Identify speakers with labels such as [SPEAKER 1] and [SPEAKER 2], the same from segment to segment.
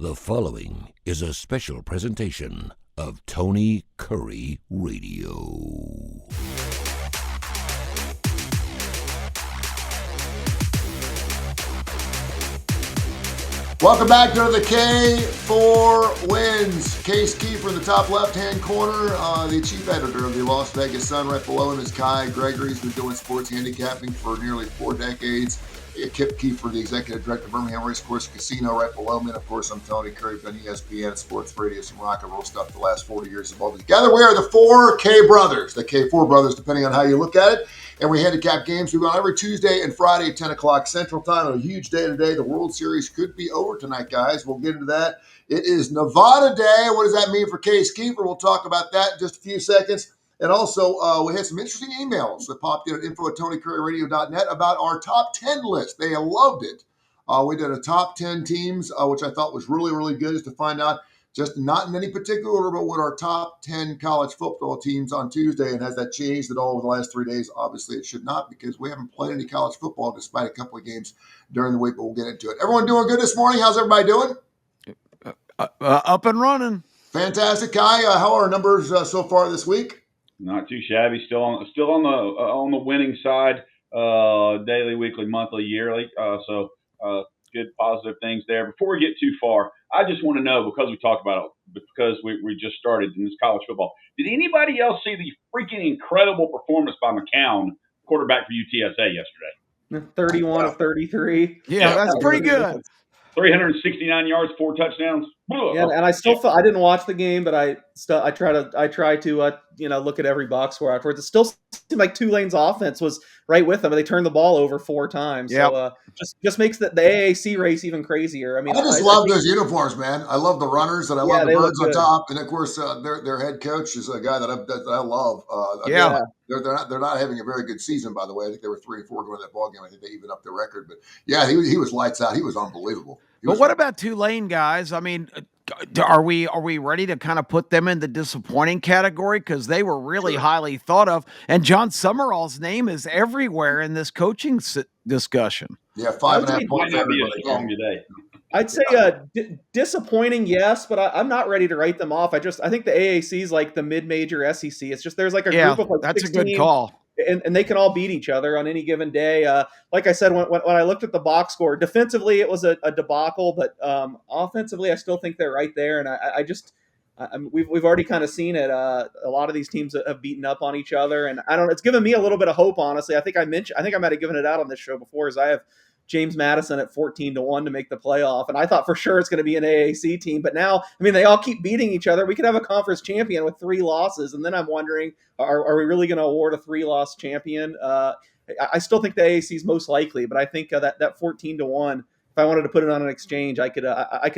[SPEAKER 1] The following is a special presentation of Tony Kurre Radio.
[SPEAKER 2] Welcome back to the K4Wins. Case Keeper in the top left-hand corner, the chief editor of the Las Vegas Sun. Right below him is Kai Gregory. He's been doing sports handicapping for nearly 4 decades. Kip Keefer, the executive director of Birmingham Racecourse Casino, right below me. And of course, I'm Tony Kurre, done ESPN, sports radio, some rock and roll stuff the last 40 years of all. Together, we are the 4K brothers, the K4 brothers, depending on how you look at it. And we handicap games. We go on every Tuesday and Friday at 10 o'clock Central Time. On a huge day today. The World Series could be over tonight, guys. We'll get into that. It is Nevada Day. What does that mean for Case Keeper? We'll talk about that in just a few seconds. And also, we had some interesting emails that popped in at info@tonykurreradio.net about our top 10 list. They loved it. We did a top 10 teams, which I thought was really, really good, is to find out just not in any particular order, but what our top 10 college football teams on Tuesday. And has that changed at all over the last 3 days? Obviously, it should not, because we haven't played any college football despite a couple of games during the week, but we'll get into it. Everyone doing good this morning? How's everybody doing?
[SPEAKER 3] Up and running.
[SPEAKER 2] Fantastic. Kai, how are our numbers so far this week?
[SPEAKER 4] Not too shabby. Still on the winning side. Daily, weekly, monthly, yearly. So good positive things there. Before we get too far, I just want to know, because we talked about it, because we just started in this college football. Did anybody else see the freaking incredible performance by McCown, quarterback for UTSA, yesterday?
[SPEAKER 5] 31 of 33.
[SPEAKER 3] Yeah, that's pretty good.
[SPEAKER 4] 369 yards, 4 touchdowns.
[SPEAKER 5] Yeah, and I still felt, I didn't watch the game, but I try to look at every box score afterwards. It still seemed like Tulane's offense was right with them, and they turned the ball over 4 times.
[SPEAKER 3] Yep.
[SPEAKER 5] So just makes the AAC race even crazier. I mean,
[SPEAKER 2] I love those uniforms, man. I love the runners, and I love the birds on top. And of course, their head coach is a guy that I love. They're not having a very good season, by the way. I think they were 3-4 going to that ball game. I think they even up their record. But yeah, he was lights out. He was unbelievable.
[SPEAKER 3] But what about Tulane, guys? I mean, are we ready to kind of put them in the disappointing category, because they were really highly thought of, and John Summerall's name is everywhere in this coaching discussion.
[SPEAKER 2] Yeah, 5.5 points.
[SPEAKER 5] I'd say disappointing, yes, but I'm not ready to write them off. I think the AAC is like the mid-major SEC. It's just there's like a group of like
[SPEAKER 3] that's
[SPEAKER 5] 16,
[SPEAKER 3] a good call.
[SPEAKER 5] And they can all beat each other on any given day. Like I said, when I looked at the box score, defensively it was a debacle, but offensively I still think they're right there. And we've already kind of seen it. A lot of these teams have beaten up on each other, and it's given me a little bit of hope, honestly. I think I might have given it out on this show before, as I have James Madison at 14-1 to make the playoff. And I thought for sure it's going to be an AAC team, but now, I mean, they all keep beating each other. We could have a conference champion with 3 losses. And then I'm wondering, are we really going to award a 3-loss champion? I still think the AAC is most likely, but I think that 14-1, if I wanted to put it on an exchange, I could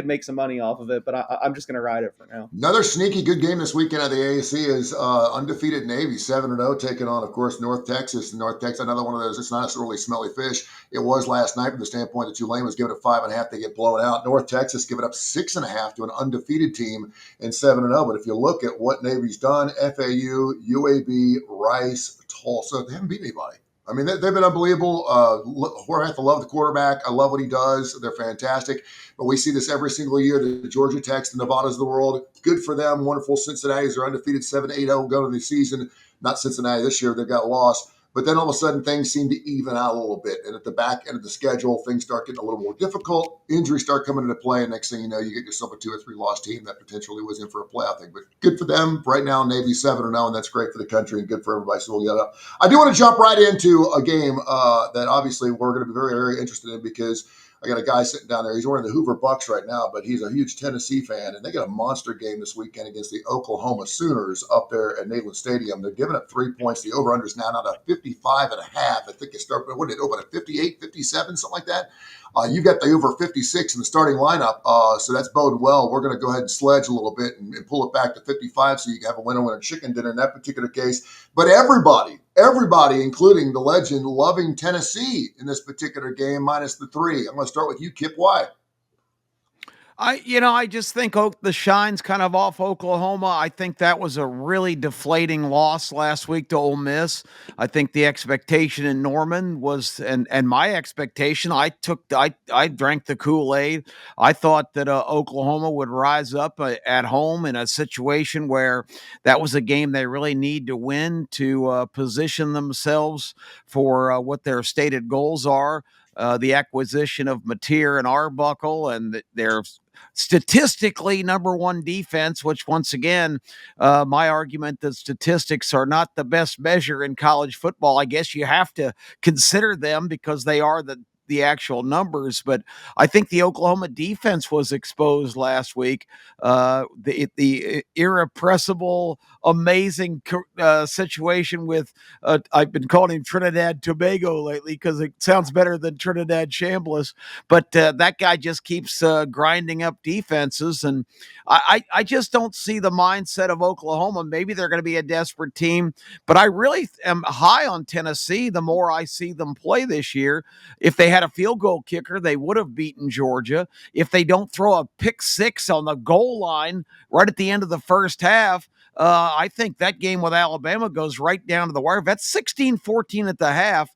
[SPEAKER 5] make some money off of it, but I'm just going to ride it for now.
[SPEAKER 2] Another sneaky good game this weekend at the AAC is undefeated Navy, 7-0, taking on, of course, North Texas. North Texas, another one of those, it's not a really smelly fish. It was last night from the standpoint that Tulane was given it 5.5. They get blown out. North Texas give it up 6.5 to an undefeated team in 7-0. But if you look at what Navy's done, FAU, UAB, Rice, Tulsa, they haven't beat anybody. I mean, they've been unbelievable. Jorge, I love the quarterback. I love what he does. They're fantastic. But we see this every single year. The Georgia Techs, the Nevadas of the world, good for them. Wonderful. Cincinnati's are undefeated 7-8-0 going to the season. Not Cincinnati this year. They got lost. But then all of a sudden, things seem to even out a little bit. And at the back end of the schedule, things start getting a little more difficult. Injuries start coming into play. And next thing you know, you get yourself a 2 or 3 loss team that potentially was in for a playoff thing. But good for them. Right now, Navy 7-0, and that's great for the country and good for everybody. So we'll get up. I do want to jump right into a game that obviously we're going to be very, very interested in, because I got a guy sitting down there. He's wearing the Hoover Bucks right now, but he's a huge Tennessee fan, and they got a monster game this weekend against the Oklahoma Sooners up there at Neyland Stadium. They're giving up 3 points. The over-under is now at 55.5. I think it started, what did it open at 58, 57, something like that? You've got the over 56 in the starting lineup, so that's boding well. We're going to go ahead and sledge a little bit and pull it back to 55 so you can have a winner chicken dinner in that particular case. But everybody, including the legend, loving Tennessee in this particular game, minus the 3. I'm going to start with you, Kip. Why?
[SPEAKER 3] I just think the shine's kind of off Oklahoma. I think that was a really deflating loss last week to Ole Miss. I think the expectation in Norman was, and my expectation, I drank the Kool-Aid. I thought that Oklahoma would rise up at home in a situation where that was a game they really need to win to position themselves for what their stated goals are. The acquisition of Mateer and Arbuckle, and their statistically number one defense, which once again, my argument that statistics are not the best measure in college football. I guess you have to consider them because they are the actual numbers. But I think the Oklahoma defense was exposed last week. The irrepressible, amazing situation with I've been calling him Trinidad Tobago lately because it sounds better than Trinidad Chambliss. But that guy just keeps grinding up defenses, and I just don't see the mindset of Oklahoma. Maybe they're going to be a desperate team, but I really am high on Tennessee. The more I see them play this year, if they had a field goal kicker, they would have beaten Georgia. If they don't throw a pick six on the goal line right at the end of the first half, I think that game with Alabama goes right down to the wire. That's 16-14 at the half.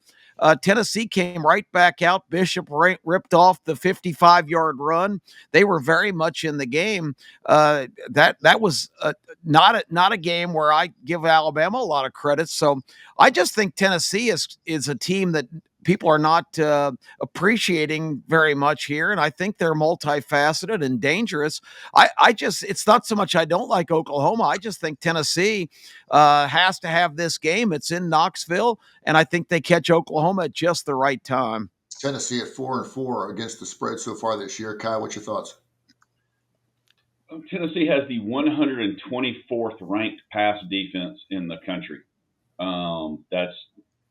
[SPEAKER 3] Tennessee came right back out. Bishop ripped off the 55-yard run. They were very much in the game. That was not a game where I give Alabama a lot of credit. So I just think Tennessee is a team that people are not appreciating very much here, and I think they're multifaceted and dangerous. It's not so much I don't like Oklahoma. I just think Tennessee has to have this game. It's in Knoxville, and I think they catch Oklahoma at just the right time.
[SPEAKER 2] Tennessee at 4-4 against the spread so far this year. Kai, what's your thoughts?
[SPEAKER 4] Tennessee has the 124th ranked pass defense in the country.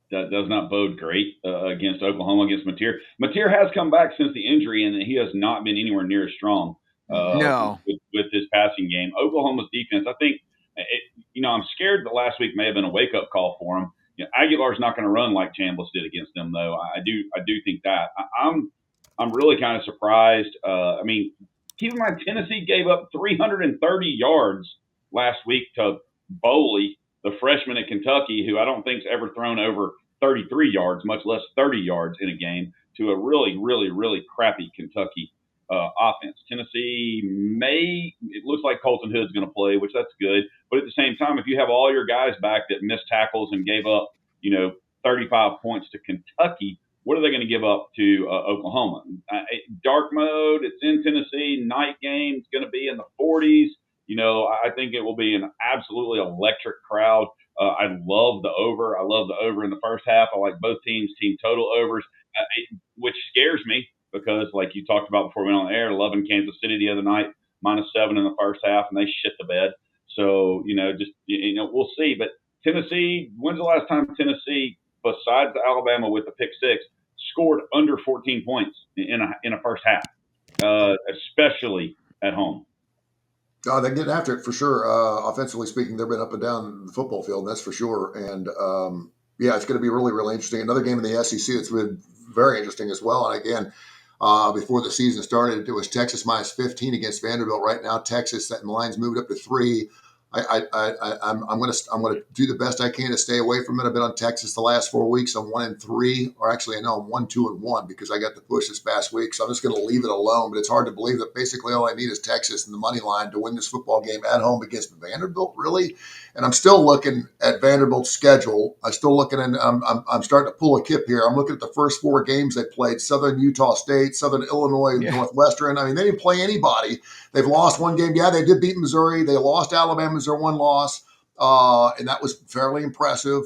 [SPEAKER 4] That does not bode great against Oklahoma, against Mateer. Mateer has come back since the injury, and he has not been anywhere near as strong
[SPEAKER 3] No.
[SPEAKER 4] with his passing game. Oklahoma's defense, I think, I'm scared that last week may have been a wake-up call for him. Aguilar's not going to run like Chambliss did against them, though. I do think that. I'm really kind of surprised. Keep in mind, Tennessee gave up 330 yards last week to Boley, the freshman at Kentucky, who I don't think's ever thrown over 33 yards, much less 30 yards in a game, to a really, really, really crappy Kentucky offense. Tennessee it looks like Colton Hood's going to play, which that's good. But at the same time, if you have all your guys back that missed tackles and gave up, 35 points to Kentucky, what are they going to give up to Oklahoma? Dark mode, it's in Tennessee, night game, it's going to be in the 40s. I think it will be an absolutely electric crowd. I love the over. I love the over in the first half. I like both teams' team total overs, which scares me because, like you talked about before we went on the air, loving Kansas City the other night, -7 in the first half, and they shit the bed. So, we'll see. But Tennessee, when's the last time Tennessee, besides Alabama with the pick six, scored under 14 points in a first half, especially at home?
[SPEAKER 2] They get after it for sure. Offensively speaking, they've been up and down the football field, that's for sure. And it's going to be really, really interesting. Another game in the SEC that's been very interesting as well. And again, before the season started, it was Texas -15 against Vanderbilt. Right now, Texas, that line's moved up to 3. I'm going to do the best I can to stay away from it. I've been on Texas the last 4 weeks. I'm 1-3, or actually, I know I'm 1-2-1 because I got the push this past week. So I'm just going to leave it alone. But it's hard to believe that basically all I need is Texas and the money line to win this football game at home against Vanderbilt, really. And I'm still looking at Vanderbilt's schedule. I'm starting to pull a kip here. I'm looking at the first 4 games they played: Southern Utah State, Southern Illinois, Northwestern. I mean, they didn't play anybody. They've lost one game. Yeah, they did beat Missouri. They lost Alabama as their one loss, and that was fairly impressive.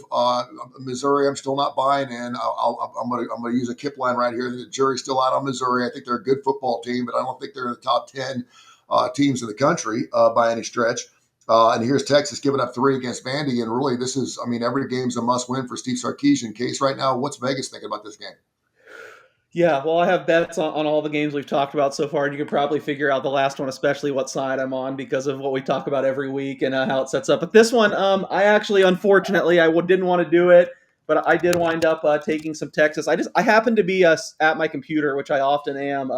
[SPEAKER 2] Missouri, I'm still not buying in. I'm going to use a Kip line right here. The jury's still out on Missouri. I think they're a good football team, but I don't think they're in the top 10 teams in the country by any stretch. And here's Texas giving up 3 against Vandy, and really, every game's a must-win for Steve Sarkisian. Case right now, what's Vegas thinking about this game?
[SPEAKER 5] Yeah, well, I have bets on all the games we've talked about so far, and you can probably figure out the last one, especially what side I'm on, because of what we talk about every week and how it sets up. But this one, I actually, unfortunately, didn't want to do it, but I did wind up taking some Texas. I happened to be at my computer, which I often am,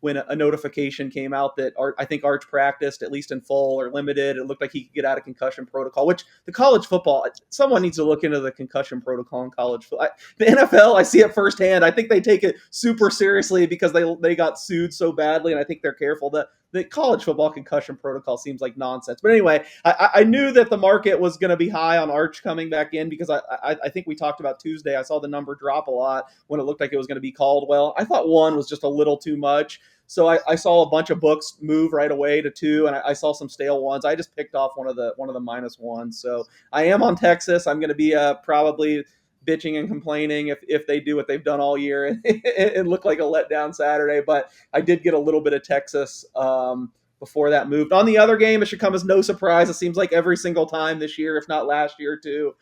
[SPEAKER 5] when a notification came out that I think Arch practiced at least in full or limited. It looked like he could get out of concussion protocol, which the college football, someone needs to look into the concussion protocol in college football. The NFL, I see it firsthand. I think they take it super seriously because they got sued so badly, and I think they're careful. The college football concussion protocol seems like nonsense. But anyway, I knew that the market was going to be high on Arch coming back in because I think we talked about Tuesday. I saw the number drop a lot when it looked like it was going to be Caldwell. I thought 1 was just a little too much. So I saw a bunch of books move right away to 2, and I saw some stale ones. I just picked off one of the -1s. So I am on Texas. I'm going to be probably bitching and complaining if they do what they've done all year. It looked like a letdown Saturday, but I did get a little bit of Texas before that moved. On the other game, it should come as no surprise. It seems like every single time this year, if not last year too,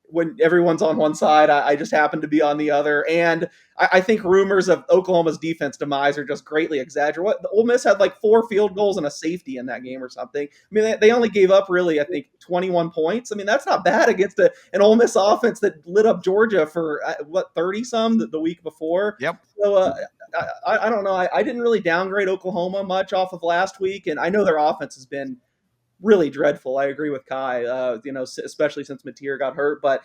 [SPEAKER 5] when everyone's on one side, I just happen to be on the other. And I think rumors of Oklahoma's defense demise are just greatly exaggerated. Ole Miss had like 4 field goals and a safety in that game or something. I mean, they only gave up really, I think, 21 points. I mean, that's not bad against an Ole Miss offense that lit up Georgia for 30-some the week before.
[SPEAKER 3] Yep.
[SPEAKER 5] So I don't know. I didn't really downgrade Oklahoma much off of last week, and I know their offense has been really dreadful. I agree with Kai, especially since Mateer got hurt. But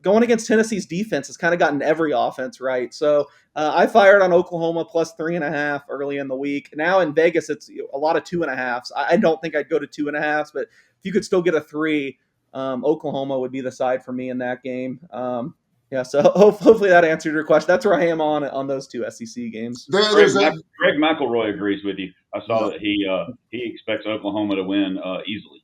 [SPEAKER 5] going against Tennessee's defense has kind of gotten every offense right. So I fired on Oklahoma plus 3.5 early in the week. Now in Vegas, it's a lot of 2.5s. I don't think I'd go to 2.5s, but if you could still get a 3, Oklahoma would be the side for me in that game. So hopefully that answered your question. That's where I am on those 2 SEC games.
[SPEAKER 4] Greg McElroy agrees with you. I saw that he expects Oklahoma to win easily.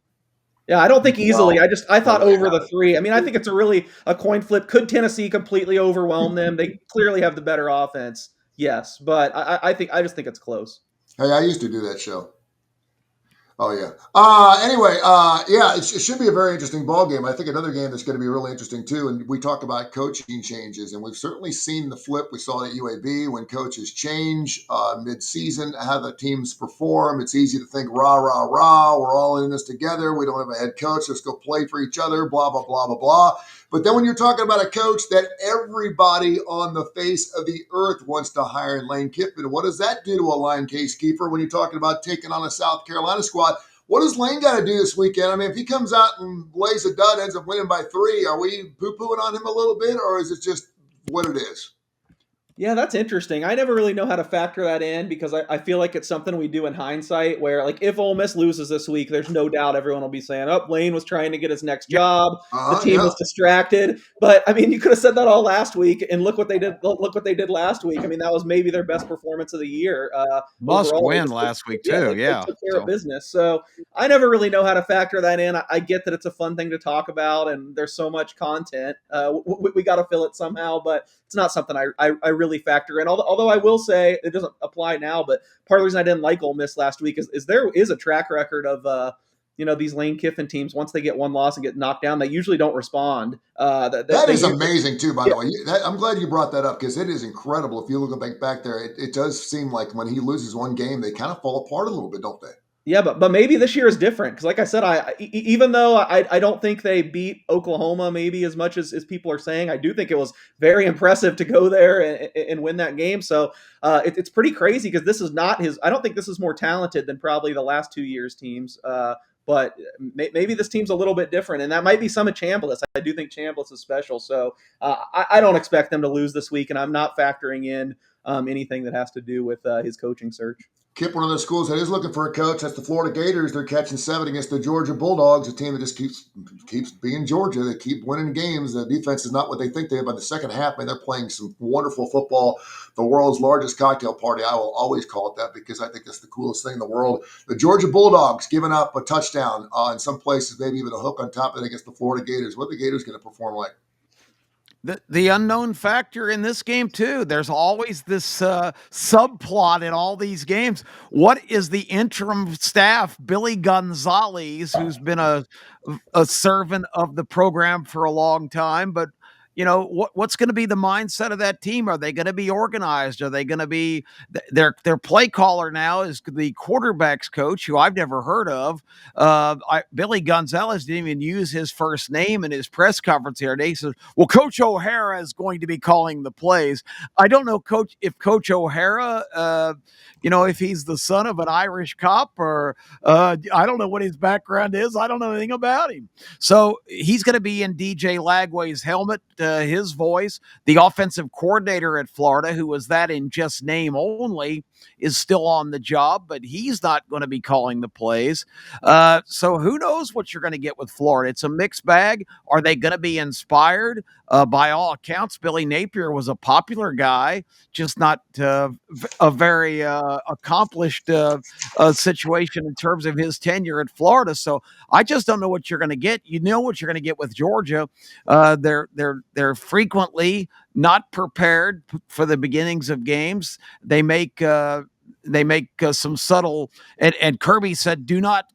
[SPEAKER 5] Yeah, I don't think easily. I thought over the 3. I mean, I think it's a coin flip. Could Tennessee completely overwhelm them? They clearly have the better offense. Yes, but I just think it's close.
[SPEAKER 2] Hey, I used to do that show. Oh, yeah. Anyway, it should be a very interesting ball game. I think another game that's going to be really interesting, too, and we talked about coaching changes, and we've certainly seen the flip. We saw at UAB when coaches change mid-season, how the teams perform. It's easy to think, rah, rah, rah, we're all in this together. We don't have a head coach. Let's go play for each other, blah, blah, blah, blah, blah. But then when you're talking about a coach that everybody on the face of the earth wants to hire in Lane Kiffin, what does that do to a Lion Case keeper when you're talking about taking on a South Carolina squad? What does Lane got to do this weekend? I mean, if he comes out and lays a dud, ends up winning by 3, are we poo-pooing on him a little bit, or is it just what it is?
[SPEAKER 5] Yeah, that's interesting. I never really know how to factor that in because I feel like it's something we do in hindsight where, like, if Ole Miss loses this week, there's no doubt everyone will be saying, oh, Lane was trying to get his next job. The team was distracted. But, I mean, you could have said that all last week, and look what they did. Look what they did last week. I mean, that was maybe their best performance of the year.
[SPEAKER 3] Must win last week, too.
[SPEAKER 5] They took care of business. So I never really know how to factor that in. I get that it's a fun thing to talk about, and there's so much content. We got to fill it somehow, but it's not something I really factor in. Although I will say it doesn't apply now, but part of the reason I didn't like Ole Miss last week is there is a track record of these Lane Kiffin teams. Once they get one loss and get knocked down, they usually don't respond.
[SPEAKER 2] That is amazing too, by the way. I'm glad you brought that up because it is incredible. If you look back there, it does seem like when he loses one game, they kind of fall apart a little bit, don't they?
[SPEAKER 5] Yeah, but maybe this year is different because, like I said, even though I don't think they beat Oklahoma maybe as much as people are saying, I do think it was very impressive to go there and win that game. So it's pretty crazy because this is not his. I don't think this is more talented than probably the last 2 years' teams. But maybe this team's a little bit different, and that might be some of Chambliss. I do think Chambliss is special, so I don't expect them to lose this week, and I'm not factoring in anything that has to do with his coaching search.
[SPEAKER 2] Kip, one of those schools that is looking for a coach, that's the Florida Gators. They're catching 7 against the Georgia Bulldogs, a team that just keeps being Georgia. They keep winning games. The defense is not what they think they have. By the second half, man, they're playing some wonderful football. The world's largest cocktail party. I will always call it that because I think that's the coolest thing in the world. The Georgia Bulldogs giving up a touchdown, in some places, maybe even a hook on top of it against the Florida Gators. What are the Gators going to perform like?
[SPEAKER 3] The unknown factor in this game, too. There's always this subplot in all these games. What is the interim staff, Billy Gonzalez, who's been a servant of the program for a long time, but what's going to be the mindset of that team? Are they going to be organized? Are they going to be their play caller now is the quarterback's coach, who I've never heard of. Billy Gonzalez didn't even use his first name in his press conference here today. He says, "Well, Coach O'Hara is going to be calling the plays." I don't know, if Coach O'Hara, if he's the son of an Irish cop, or I don't know what his background is. I don't know anything about him. So he's going to be in DJ Lagway's helmet, his voice. The offensive coordinator at Florida, who was that in just name only, is still on the job, but he's not going to be calling the plays. So who knows what you're going to get with Florida? It's a mixed bag. Are they going to be inspired? By all accounts, Billy Napier was a popular guy, just not a very accomplished situation in terms of his tenure at Florida. So I just don't know what you're going to get. You know what you're going to get with Georgia. They're frequently not prepared for the beginnings of games. They make some subtle, and Kirby said, do not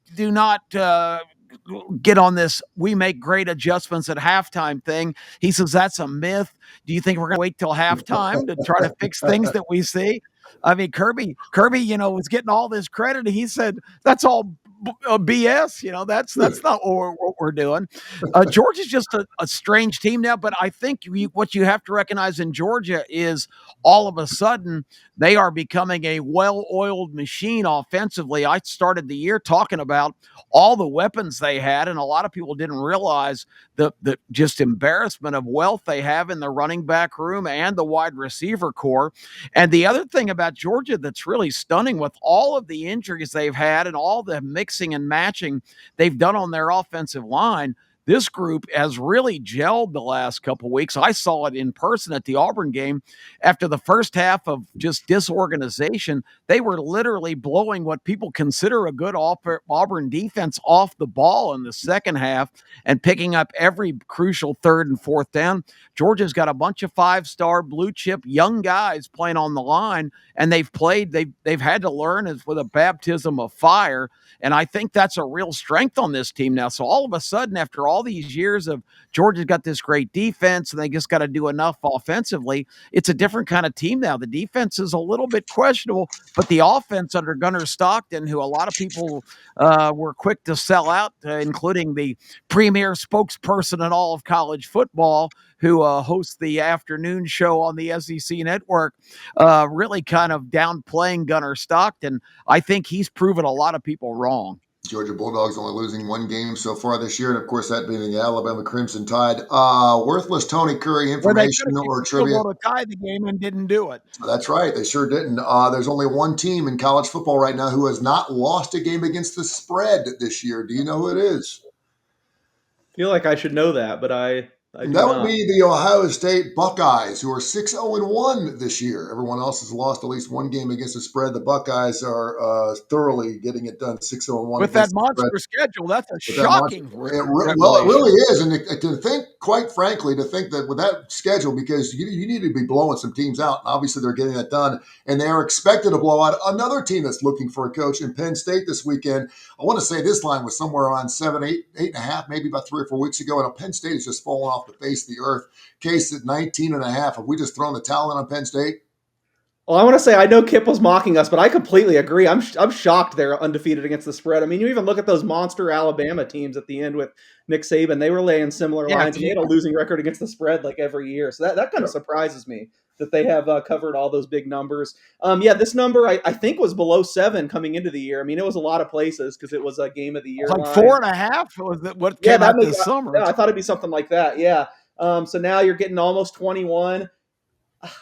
[SPEAKER 3] get on this "we make great adjustments at halftime" thing. He says that's a myth. Do you think we're going to wait till halftime to try to fix things that we see? I mean, Kirby, was getting all this credit. He said that's all BS. That's not what we're doing. Georgia's just a strange team now, but I think what you have to recognize in Georgia is all of a sudden they are becoming a well-oiled machine offensively. I started the year talking about all the weapons they had, and a lot of people didn't realize the just embarrassment of wealth they have in the running back room and the wide receiver core. And the other thing about Georgia that's really stunning, with all of the injuries they've had and all the mixing and matching they've done on their offensive line, this group has really gelled the last couple of weeks. I saw it in person at the Auburn game. After the first half of just disorganization, they were literally blowing what people consider a good Auburn defense off the ball in the second half and picking up every crucial third and fourth down. Georgia's got a bunch of five-star blue chip young guys playing on the line, and they've had to learn as with a baptism of fire. And I think that's a real strength on this team now. So all of a sudden, after all these years of Georgia's got this great defense and they just got to do enough offensively, it's a different kind of team now. The defense is a little bit questionable, but the offense under Gunnar Stockton, who a lot of people were quick to sell out, including the premier spokesperson in all of college football, who hosts the afternoon show on the SEC network, really kind of downplaying Gunnar Stockton. I think he's proven a lot of people wrong.
[SPEAKER 2] Georgia Bulldogs only losing one game so far this year, and of course that being the Alabama Crimson Tide. Worthless Tony Curry information or trivia.
[SPEAKER 3] To tie the game and didn't do it.
[SPEAKER 2] That's right, they sure didn't. There's only one team in college football right now who has not lost a game against the spread this year. Do you know who it is?
[SPEAKER 5] I feel like I should know that, but I do
[SPEAKER 2] that
[SPEAKER 5] not.
[SPEAKER 2] would be the Ohio State Buckeyes, who are 6-0-1 this year. Everyone else has lost at least one game against the spread. The Buckeyes are thoroughly getting it done, 6-0-1.
[SPEAKER 3] With that monster schedule, that's a shocking.
[SPEAKER 2] It really is. And to think, quite frankly, that with that schedule, because you need to be blowing some teams out. Obviously, they're getting that done. And they are expected to blow out another team that's looking for a coach in Penn State this weekend. I want to say this line was somewhere around 7, 8.5, maybe about 3 or 4 weeks ago. And Penn State is just falling off the face of the earth. Case at 19.5. Have we just thrown the towel in on Penn State?
[SPEAKER 5] Well, I want to say, I know Kip was mocking us, but I completely agree. I'm shocked they're undefeated against the spread. I mean, you even look at those monster Alabama teams at the end with Nick Saban. They were laying similar lines, and they had a losing record against the spread like every year. So that kind of surprises me that they have covered all those big numbers. This number I think was below 7 coming into the year. I mean, it was a lot of places because it was a game of the year.
[SPEAKER 3] Like 4.5 was what came out this summer.
[SPEAKER 5] Yeah, I thought it'd be something like that. Yeah. So now you're getting almost 21.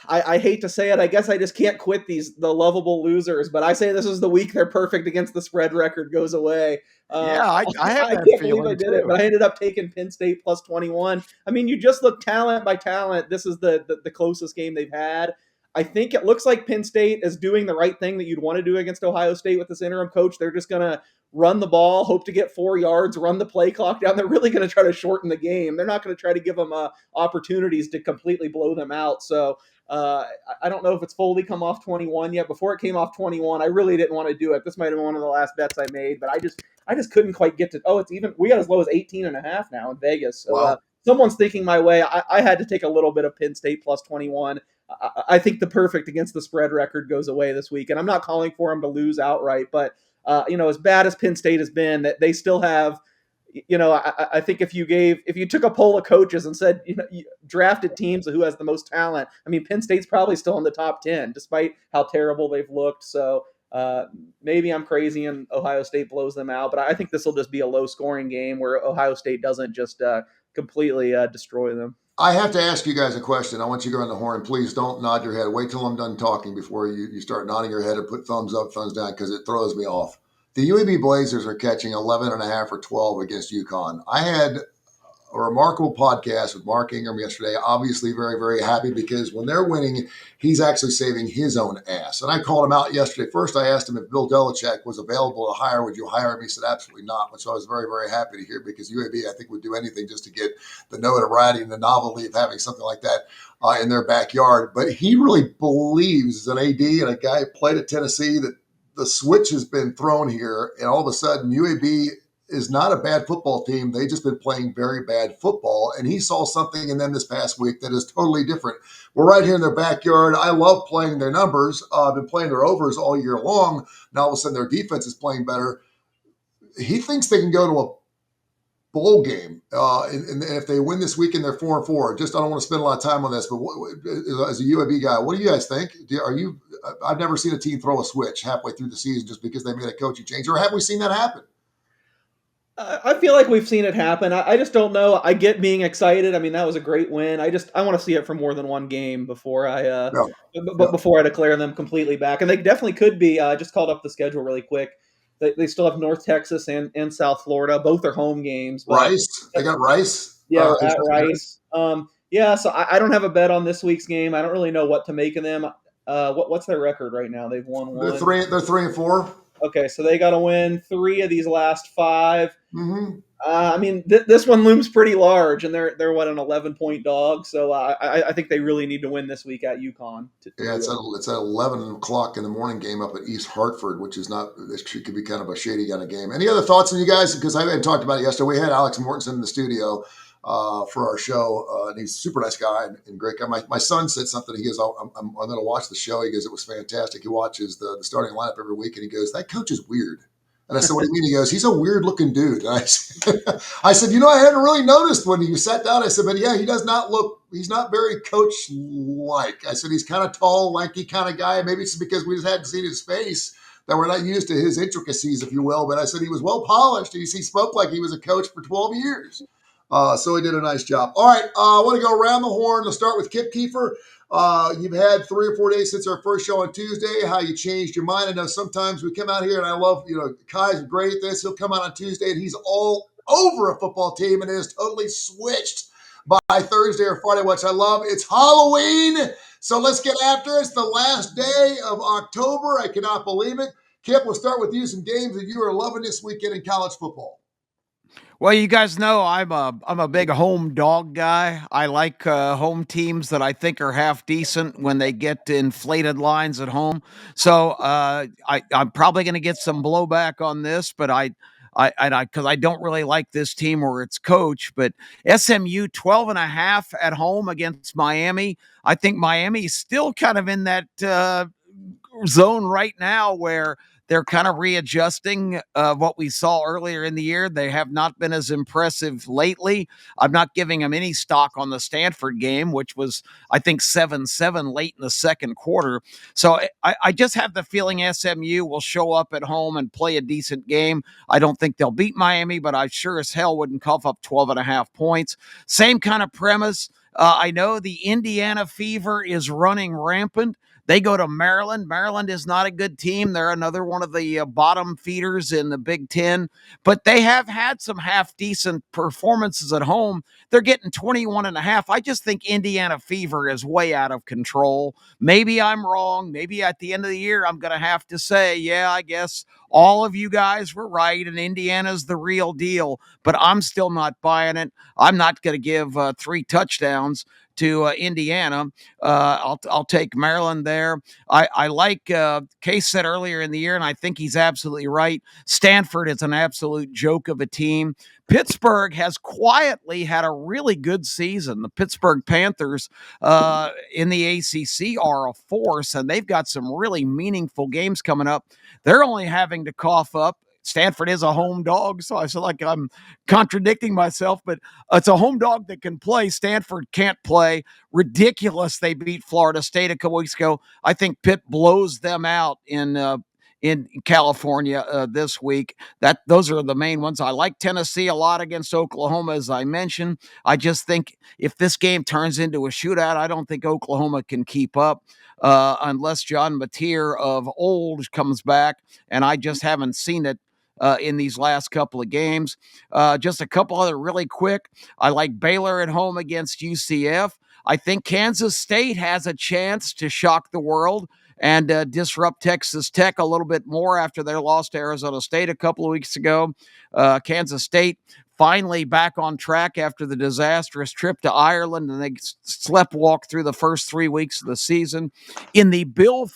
[SPEAKER 5] I hate to say it. I guess I just can't quit the lovable losers. But I say this is the week their perfect against the spread record goes away.
[SPEAKER 3] I have that
[SPEAKER 5] can't
[SPEAKER 3] feeling
[SPEAKER 5] believe I did
[SPEAKER 3] too.
[SPEAKER 5] it, but I ended up taking Penn State plus 21. I mean, you just look talent by talent. This is the closest game they've had. I think it looks like Penn State is doing the right thing that you'd want to do against Ohio State with this interim coach. They're just going to run the ball, hope to get 4 yards, run the play clock down. They're really going to try to shorten the game. They're not going to try to give them opportunities to completely blow them out. So I don't know if it's fully come off 21 yet. Before it came off 21, I really didn't want to do it. This might have been one of the last bets I made, but I just couldn't quite get to. Oh, it's even. We got as low as 18.5 now in Vegas. So,
[SPEAKER 2] wow.
[SPEAKER 5] someone's thinking my way, I had to take a little bit of Penn State plus 21. I think the perfect against the spread record goes away this week, and I'm not calling for them to lose outright, but as bad as Penn State has been, that they still have. I think if you took a poll of coaches and said, you drafted teams who has the most talent, I mean, Penn State's probably still in the top 10, despite how terrible they've looked. So maybe I'm crazy and Ohio State blows them out, but I think this will just be a low scoring game where Ohio State doesn't just completely destroy them.
[SPEAKER 2] I have to ask you guys a question. I want you to go on the horn. Please don't nod your head. Wait till I'm done talking before you start nodding your head and put thumbs up, thumbs down, because it throws me off. The UAB Blazers are catching 11.5 or 12 against UConn. I had a remarkable podcast with Mark Ingram yesterday. Obviously, very, very happy because when they're winning, he's actually saving his own ass. And I called him out yesterday. First, I asked him if Bill Belichick was available to hire. Would you hire him? He said, absolutely not, which I was very, very happy to hear because UAB, I think, would do anything just to get the notoriety and the novelty of having something like that in their backyard. But he really believes, as an AD and a guy who played at Tennessee, that the switch has been thrown here, and all of a sudden UAB is not a bad football team. They've just been playing very bad football. And he saw something in them this past week that is totally different. We're right here in their backyard. I love playing their numbers. I've been playing their overs all year long. Now all of a sudden their defense is playing better. He thinks they can go to a bowl game. And if they win this weekend, they're 4-4. Just, I don't want to spend a lot of time on this, but as a UAB guy, what do you guys think? I've never seen a team throw a switch halfway through the season just because they made a coaching change, or have we seen that happen?
[SPEAKER 5] I feel like we've seen it happen. I just don't know. I get being excited. I mean, that was a great win. I want to see it for more than one game before I before I declare them completely back. And they definitely could be. I just called up the schedule really quick. They still have North Texas and South Florida. Both are home games.
[SPEAKER 2] Rice. They got Rice.
[SPEAKER 5] Yeah, at Rice. So I don't have a bet on this week's game. I don't really know what to make of them. What's their record right now? They've won one.
[SPEAKER 2] They're 3-4.
[SPEAKER 5] Okay, so they got to win 3 of these last 5.
[SPEAKER 2] Mm-hmm.
[SPEAKER 5] I mean, this one looms pretty large, and they're what, an 11-point dog. So I think they really need to win this week at UConn.
[SPEAKER 2] It's at 11 o'clock in the morning game up at East Hartford, which is not. It could be kind of a shady kind of game. Any other thoughts on you guys? Because I hadn't talked about it yesterday. We had Alex Mortensen in the studio for our show, and he's a super nice guy and great guy. My son said something. He goes, I'm going to watch the show. He goes, it was fantastic. He watches the starting lineup every week, and he goes, that coach is weird. And I said, what do you mean? He goes, he's a weird looking dude. And I said, I hadn't really noticed when you sat down. I said, but yeah, he does not look, he's not very coach-like. I said, he's kind of tall, lanky kind of guy. Maybe it's because we just hadn't seen his face that we're not used to his intricacies, if you will. But I said, he was well polished. He spoke like he was a coach for 12 years. So he did a nice job. All right. I want to go around the horn. Let's start with Kip Kiefer. You've had 3 or 4 days since our first show on Tuesday. How you changed your mind? I know sometimes we come out here, and I love, Kai's great at this. He'll come out on Tuesday, and he's all over a football team, and it is totally switched by Thursday or Friday, which I love. It's Halloween, so let's get after it. It's the last day of October. I cannot believe it. Kip, we'll start with you. Some games that you are loving this weekend in college football.
[SPEAKER 3] Well, you guys know I'm a big home dog guy. I like home teams that I think are half decent when they get inflated lines at home. So I'm probably going to get some blowback on this, but because I don't really like this team or its coach. But SMU 12.5 at home against Miami. I think Miami's still kind of in that zone right now where they're kind of readjusting what we saw earlier in the year. They have not been as impressive lately. I'm not giving them any stock on the Stanford game, which was, I think, 7-7 late in the second quarter. So I just have the feeling SMU will show up at home and play a decent game. I don't think they'll beat Miami, but I sure as hell wouldn't cough up 12.5 points. Same kind of premise. I know the Indiana fever is running rampant. They go to Maryland. Maryland is not a good team. They're another one of the bottom feeders in the Big Ten, but they have had some half-decent performances at home. They're getting 21.5. I just think Indiana fever is way out of control. Maybe I'm wrong. Maybe at the end of the year, I'm going to have to say, yeah, I guess all of you guys were right, and Indiana's the real deal, but I'm still not buying it. I'm not going to give 3 touchdowns to Indiana. I'll take Maryland there. I like Case said earlier in the year, and I think he's absolutely right. Stanford is an absolute joke of a team. Pittsburgh has quietly had a really good season. The Pittsburgh Panthers in the ACC are a force, and they've got some really meaningful games coming up. They're only having to cough up. Stanford is a home dog, so I feel like I'm contradicting myself, but it's a home dog that can play. Stanford can't play. Ridiculous. They beat Florida State a couple weeks ago. I think Pitt blows them out in California this week. Those are the main ones. I like Tennessee a lot against Oklahoma, as I mentioned. I just think if this game turns into a shootout, I don't think Oklahoma can keep up unless John Mateer of old comes back, and I just haven't seen it in these last couple of games. Just a couple other really quick. I like Baylor at home against UCF. I think Kansas State has a chance to shock the world and disrupt Texas Tech a little bit more after their loss to Arizona State a couple of weeks ago. Kansas State finally back on track after the disastrous trip to Ireland, and they slept walk through the first 3 weeks of the season in the Bill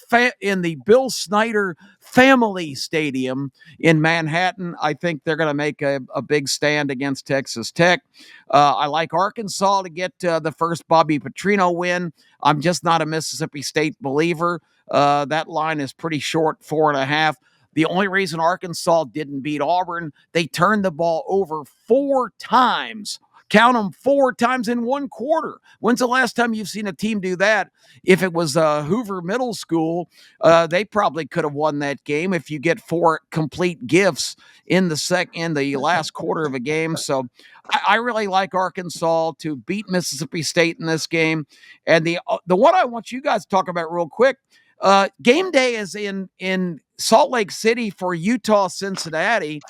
[SPEAKER 3] Snyder Family Stadium in Manhattan. I think they're going to make a big stand against Texas Tech. I like Arkansas to get the first Bobby Petrino win. I'm just not a Mississippi State believer. That line is pretty short, 4.5. The only reason Arkansas didn't beat Auburn, they turned the ball over 4 times. Count them 4 times in 1 quarter. When's the last time you've seen a team do that? If it was Hoover Middle School, they probably could have won that game if you get 4 complete gifts in the last quarter of a game. So I really like Arkansas to beat Mississippi State in this game. And the one I want you guys to talk about real quick, game day is in Salt Lake City for Utah-Cincinnati.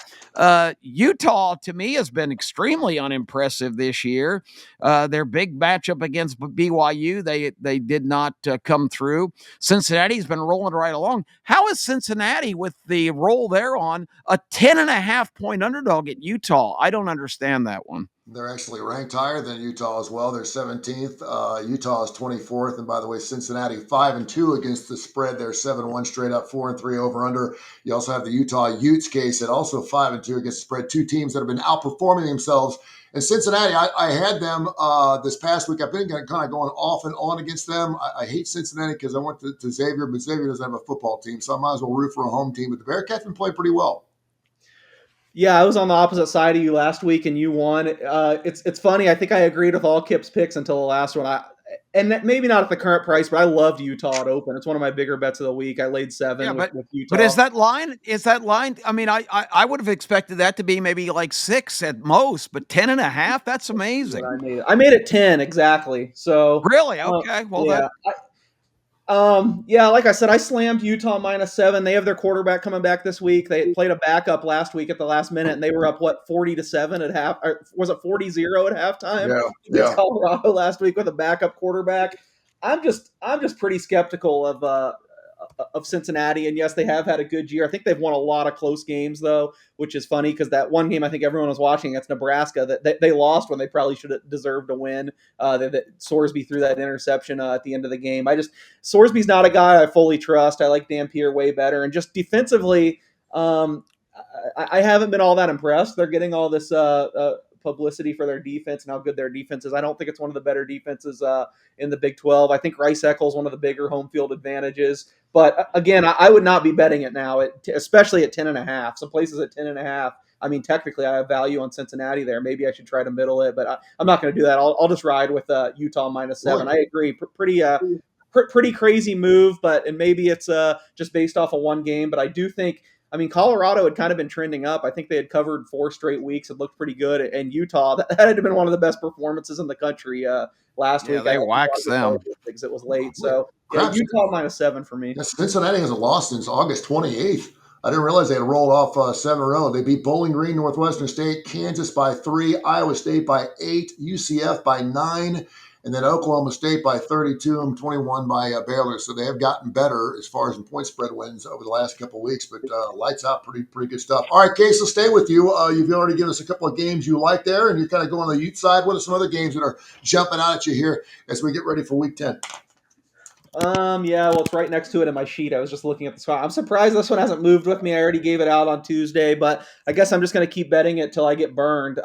[SPEAKER 3] Utah, to me, has been extremely unimpressive this year. Their big matchup against BYU, they did not come through. Cincinnati's been rolling right along. How is Cincinnati, with the roll they're on, a 10.5-point underdog at Utah? I don't understand that one.
[SPEAKER 2] They're actually ranked higher than Utah as well. They're 17th. Utah is 24th. And by the way, Cincinnati 5-2 against the spread. They're 7-1 straight up, 4-3 over under. You also have the Utah Utes case at also 5-2 against the spread. 2 teams that have been outperforming themselves. And Cincinnati, I had them this past week. I've been kind of going off and on against them. I hate Cincinnati because I went to Xavier, but Xavier doesn't have a football team, so I might as well root for a home team. But the Bearcats have been playing pretty well.
[SPEAKER 5] Yeah, I was on the opposite side of you last week, and you won. It's funny. I think I agreed with all Kip's picks until the last one. And maybe not at the current price, but I loved Utah at open. It's one of my bigger bets of the week. I laid 7 with Utah.
[SPEAKER 3] But is that line? I mean, I would have expected that to be maybe like 6 at most, but 10.5. That's amazing.
[SPEAKER 5] I made it 10 exactly. So
[SPEAKER 3] really, okay. Well,
[SPEAKER 5] yeah. Like I said, I slammed Utah -7. They have their quarterback coming back this week. They played a backup last week at the last minute, and they were up 40-7 at half. Or was it 40-0 at halftime?
[SPEAKER 2] Yeah.
[SPEAKER 5] Colorado last week with a backup quarterback. I'm just pretty skeptical of Cincinnati, and yes, they have had a good year. I think they've won a lot of close games, though, which is funny because that one game I think everyone was watching against Nebraska that they lost when they probably should have deserved to win. That Sorsby threw that interception at the end of the game. Sorsby's not a guy I fully trust. I like Dampier way better, and just defensively, I haven't been all that impressed. They're getting all this publicity for their defense and how good their defense is. I don't think it's one of the better defenses in the Big 12. I think Rice Eccles one of the bigger home field advantages. But again, I would not be betting it now, especially at 10.5. Some places at 10.5. I mean, technically, I have value on Cincinnati there. Maybe I should try to middle it, but I'm not going to do that. I'll just ride with Utah -7. I agree. Pretty crazy move, and maybe it's just based off of one game. But I do think, I mean, Colorado had kind of been trending up. I think they had covered 4 straight weeks. It looked pretty good. And Utah, that had been one of the best performances in the country last week.
[SPEAKER 3] They waxed them
[SPEAKER 5] because it was late. So Utah -7 for me.
[SPEAKER 2] Yeah, Cincinnati hasn't lost since August 28th. I didn't realize they had rolled off 7 in a row. They beat Bowling Green, Northwestern State, Kansas by 3, Iowa State by 8, UCF by 9. And then Oklahoma State by 32 and 21 by Baylor. So they have gotten better as far as in point spread wins over the last couple of weeks. But lights out, pretty good stuff. All right, Case, let's stay with you. You've already given us a couple of games you like there, and you're kind of going on the Ute side. What are some other games that are jumping out at you here as we get ready for Week 10?
[SPEAKER 5] Yeah, well, it's right next to it in my sheet. I was just looking at the spot. I'm surprised this one hasn't moved with me. I already gave it out on Tuesday, but I guess I'm just going to keep betting it till I get burned.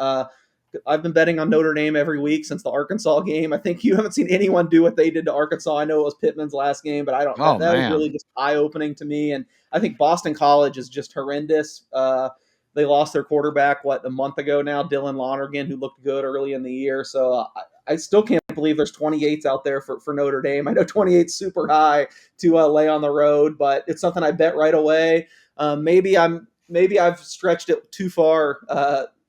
[SPEAKER 5] I've been betting on Notre Dame every week since the Arkansas game. I think you haven't seen anyone do what they did to Arkansas. I know it was Pittman's last game, but I don't.
[SPEAKER 3] Oh,
[SPEAKER 5] that was
[SPEAKER 3] man.
[SPEAKER 5] really just eye-opening to me. And I think Boston College is just horrendous. They lost their quarterback, a month ago now, Dylan Lonergan, who looked good early in the year. So I still can't believe there's 28s out there for Notre Dame. I know 28's super high to lay on the road, but it's something I bet right away. Maybe I've stretched it too far,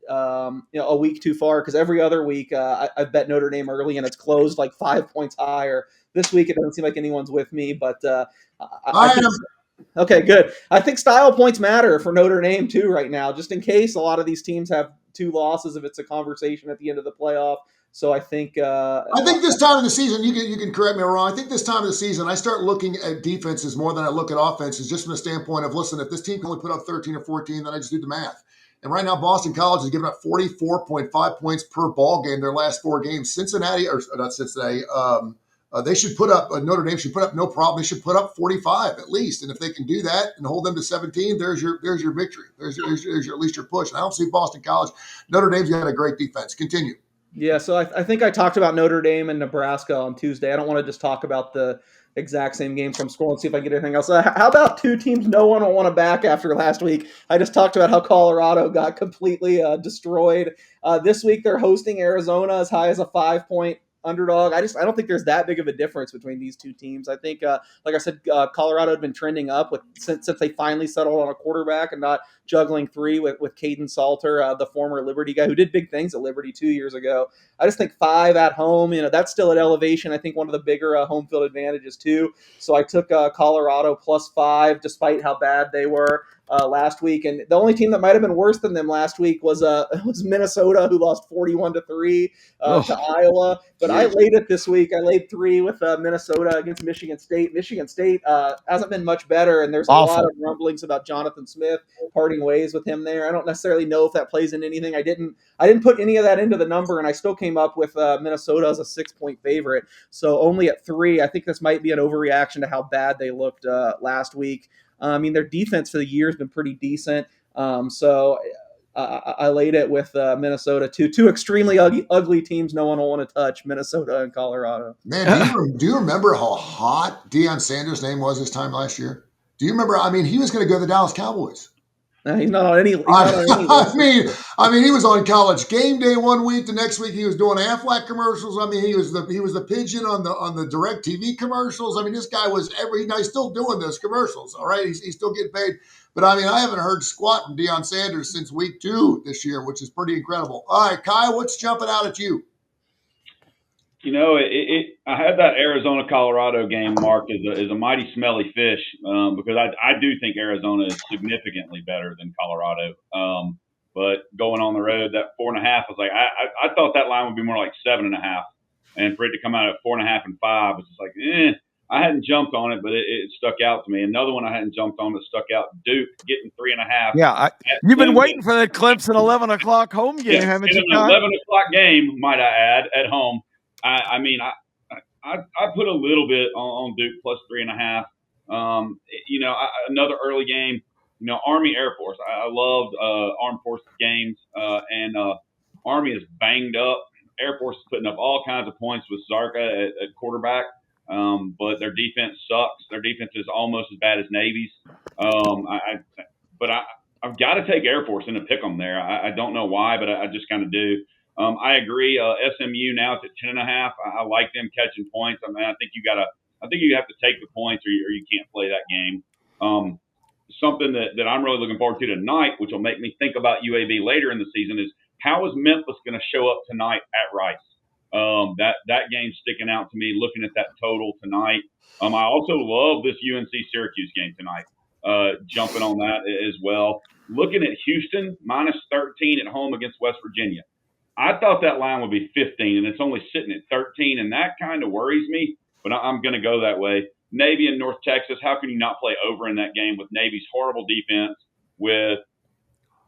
[SPEAKER 5] a week too far, because every other week I've bet Notre Dame early and it's closed like 5 points higher. This week it doesn't seem like anyone's with me, but I think. Okay, good. I think style points matter for Notre Dame too right now, just in case a lot of these teams have 2 losses if it's a conversation at the end of the playoff. So I think
[SPEAKER 2] this time of the season, you can correct me wrong. I think this time of the season, I start looking at defenses more than I look at offenses, just from the standpoint of, listen, if this team can only put up 13 or 14, then I just do the math. And right now, Boston College has given up 44.5 points per ball game their last 4 games. Cincinnati, or not Cincinnati, they should put up, Notre Dame should put up no problem. They should put up 45 at least. And if they can do that and hold them to 17, there's your victory. There's at least your push. And I don't see Boston College. Notre Dame's got a great defense. Continue.
[SPEAKER 5] Yeah, so I think I talked about Notre Dame and Nebraska on Tuesday. I don't want to just talk about the exact same game from school and see if I can get anything else. How about 2 teams no one will want to back after last week? I just talked about how Colorado got completely destroyed. This week they're hosting Arizona as high as a 5-point underdog. I don't think there's that big of a difference between these 2 teams. I think, like I said, Colorado had been trending up since they finally settled on a quarterback and not juggling 3 with Caden Salter, the former Liberty guy who did big things at Liberty 2 years ago. I just think 5 at home, that's still at elevation. I think one of the bigger home field advantages too. So I took Colorado +5, despite how bad they were last week. And the only team that might have been worse than them last week was Minnesota, who lost 41-3 to Iowa. But I laid it this week. I laid 3 with Minnesota against Michigan State. Michigan State hasn't been much better, and there's a lot of rumblings about Jonathan Smith parting ways with him there. I don't necessarily know if that plays into anything. I didn't put any of that into the number, and I still came up with Minnesota as a 6-point favorite. So only at 3. I think this might be an overreaction to how bad they looked last week. Their defense for the year has been pretty decent. So I laid it with Minnesota, two extremely ugly teams no one will want to touch, Minnesota and Colorado.
[SPEAKER 2] Man, do you remember how hot Deion Sanders' name was this time last year? Do you remember? I mean, he was going to go to the Dallas Cowboys.
[SPEAKER 5] He's not on any.
[SPEAKER 2] I mean, he was on College Game Day one week. The next week, he was doing Aflac commercials. I mean, he was the pigeon on the Direct TV commercials. I mean, this guy was he's still doing those commercials. All right, he's still getting paid. But I mean, I haven't heard squat from Deion Sanders since week 2 this year, which is pretty incredible. All right, Kai, what's jumping out at you?
[SPEAKER 4] I had that Arizona-Colorado game marked as a mighty smelly fish because I do think Arizona is significantly better than Colorado. But going on the road, that 4.5 was like I thought that line would be more like 7.5, and for it to come out at 4.5 and 5, it's just like I hadn't jumped on it, but it stuck out to me. Another one I hadn't jumped on that stuck out: Duke getting 3.5.
[SPEAKER 3] Yeah, you've been waiting for that Clemson 11 o'clock home game, haven't you?
[SPEAKER 4] An 11 o'clock game, might I add, at home. I put a little bit on Duke plus 3.5. Another early game. Army Air Force. I loved Armed Forces games, and Army is banged up. Air Force is putting up all kinds of points with Zarka at quarterback, but their defense sucks. Their defense is almost as bad as Navy's. I've got to take Air Force in a pick 'em there. I don't know why, but I just kind of do. I agree. SMU now it's at 10.5. I like them catching points. I mean, I think you have to take the points, or you can't play that game. Something that I'm really looking forward to tonight, which will make me think about UAB later in the season, is how is Memphis going to show up tonight at Rice? That game's sticking out to me. Looking at that total tonight, I also love this UNC Syracuse game tonight. Jumping on that as well. Looking at Houston -13 at home against West Virginia. I thought that line would be 15, and it's only sitting at 13, and that kind of worries me. But I'm going to go that way. Navy and North Texas. How can you not play over in that game with Navy's horrible defense, with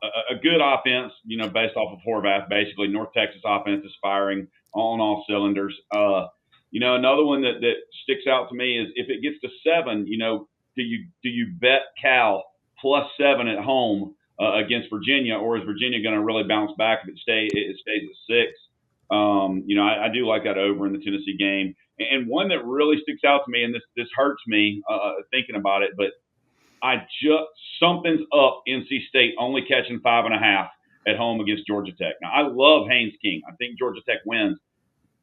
[SPEAKER 4] a good offense? Based off of Horvath, basically North Texas offense is firing on all cylinders. Another one that sticks out to me is if it gets to 7. Do you bet Cal +7 at home against Virginia, or is Virginia going to really bounce back if it stays at 6? I do like that over in the Tennessee game. And one that really sticks out to me, and this hurts me thinking about it, but something's up NC State only catching 5.5 at home against Georgia Tech. Now, I love Haynes King. I think Georgia Tech wins,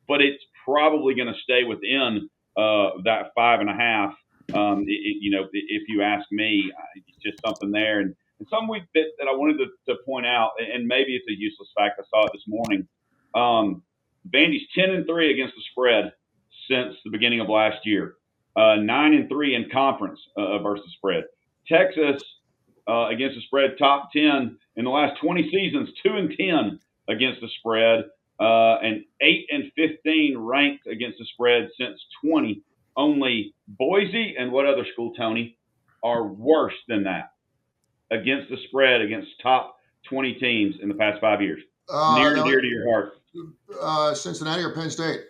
[SPEAKER 4] but it's probably going to stay within that 5.5. If you ask me, it's just something there. And some week that I wanted to point out, and maybe it's a useless fact. I saw it this morning. Vandy's 10-3 against the spread since the beginning of last year. 9-3 in conference versus spread. Texas against the spread, top 10 in the last 20 seasons, 2-10 against the spread, and 8-15 ranked against the spread since 20. Only Boise and what other school, Tony, are worse than that against the spread against top 20 teams in the past 5 years. Near and dear to your heart.
[SPEAKER 2] Cincinnati or Penn State?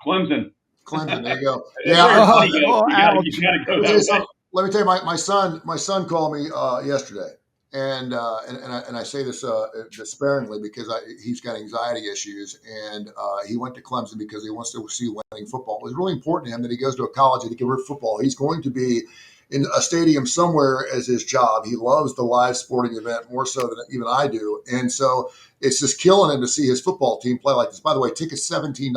[SPEAKER 4] Clemson.
[SPEAKER 2] There you go. Yeah.
[SPEAKER 4] You gotta go that way.
[SPEAKER 2] Let me tell you, my son called me yesterday, and I say this sparingly because he's got anxiety issues, and he went to Clemson because he wants to see winning football. It was really important to him that he goes to a college that he can root football. He's going to be in a stadium somewhere as his job. He loves the live sporting event more so than even I do, and so it's just killing him to see his football team play like this. By the way, tickets $17.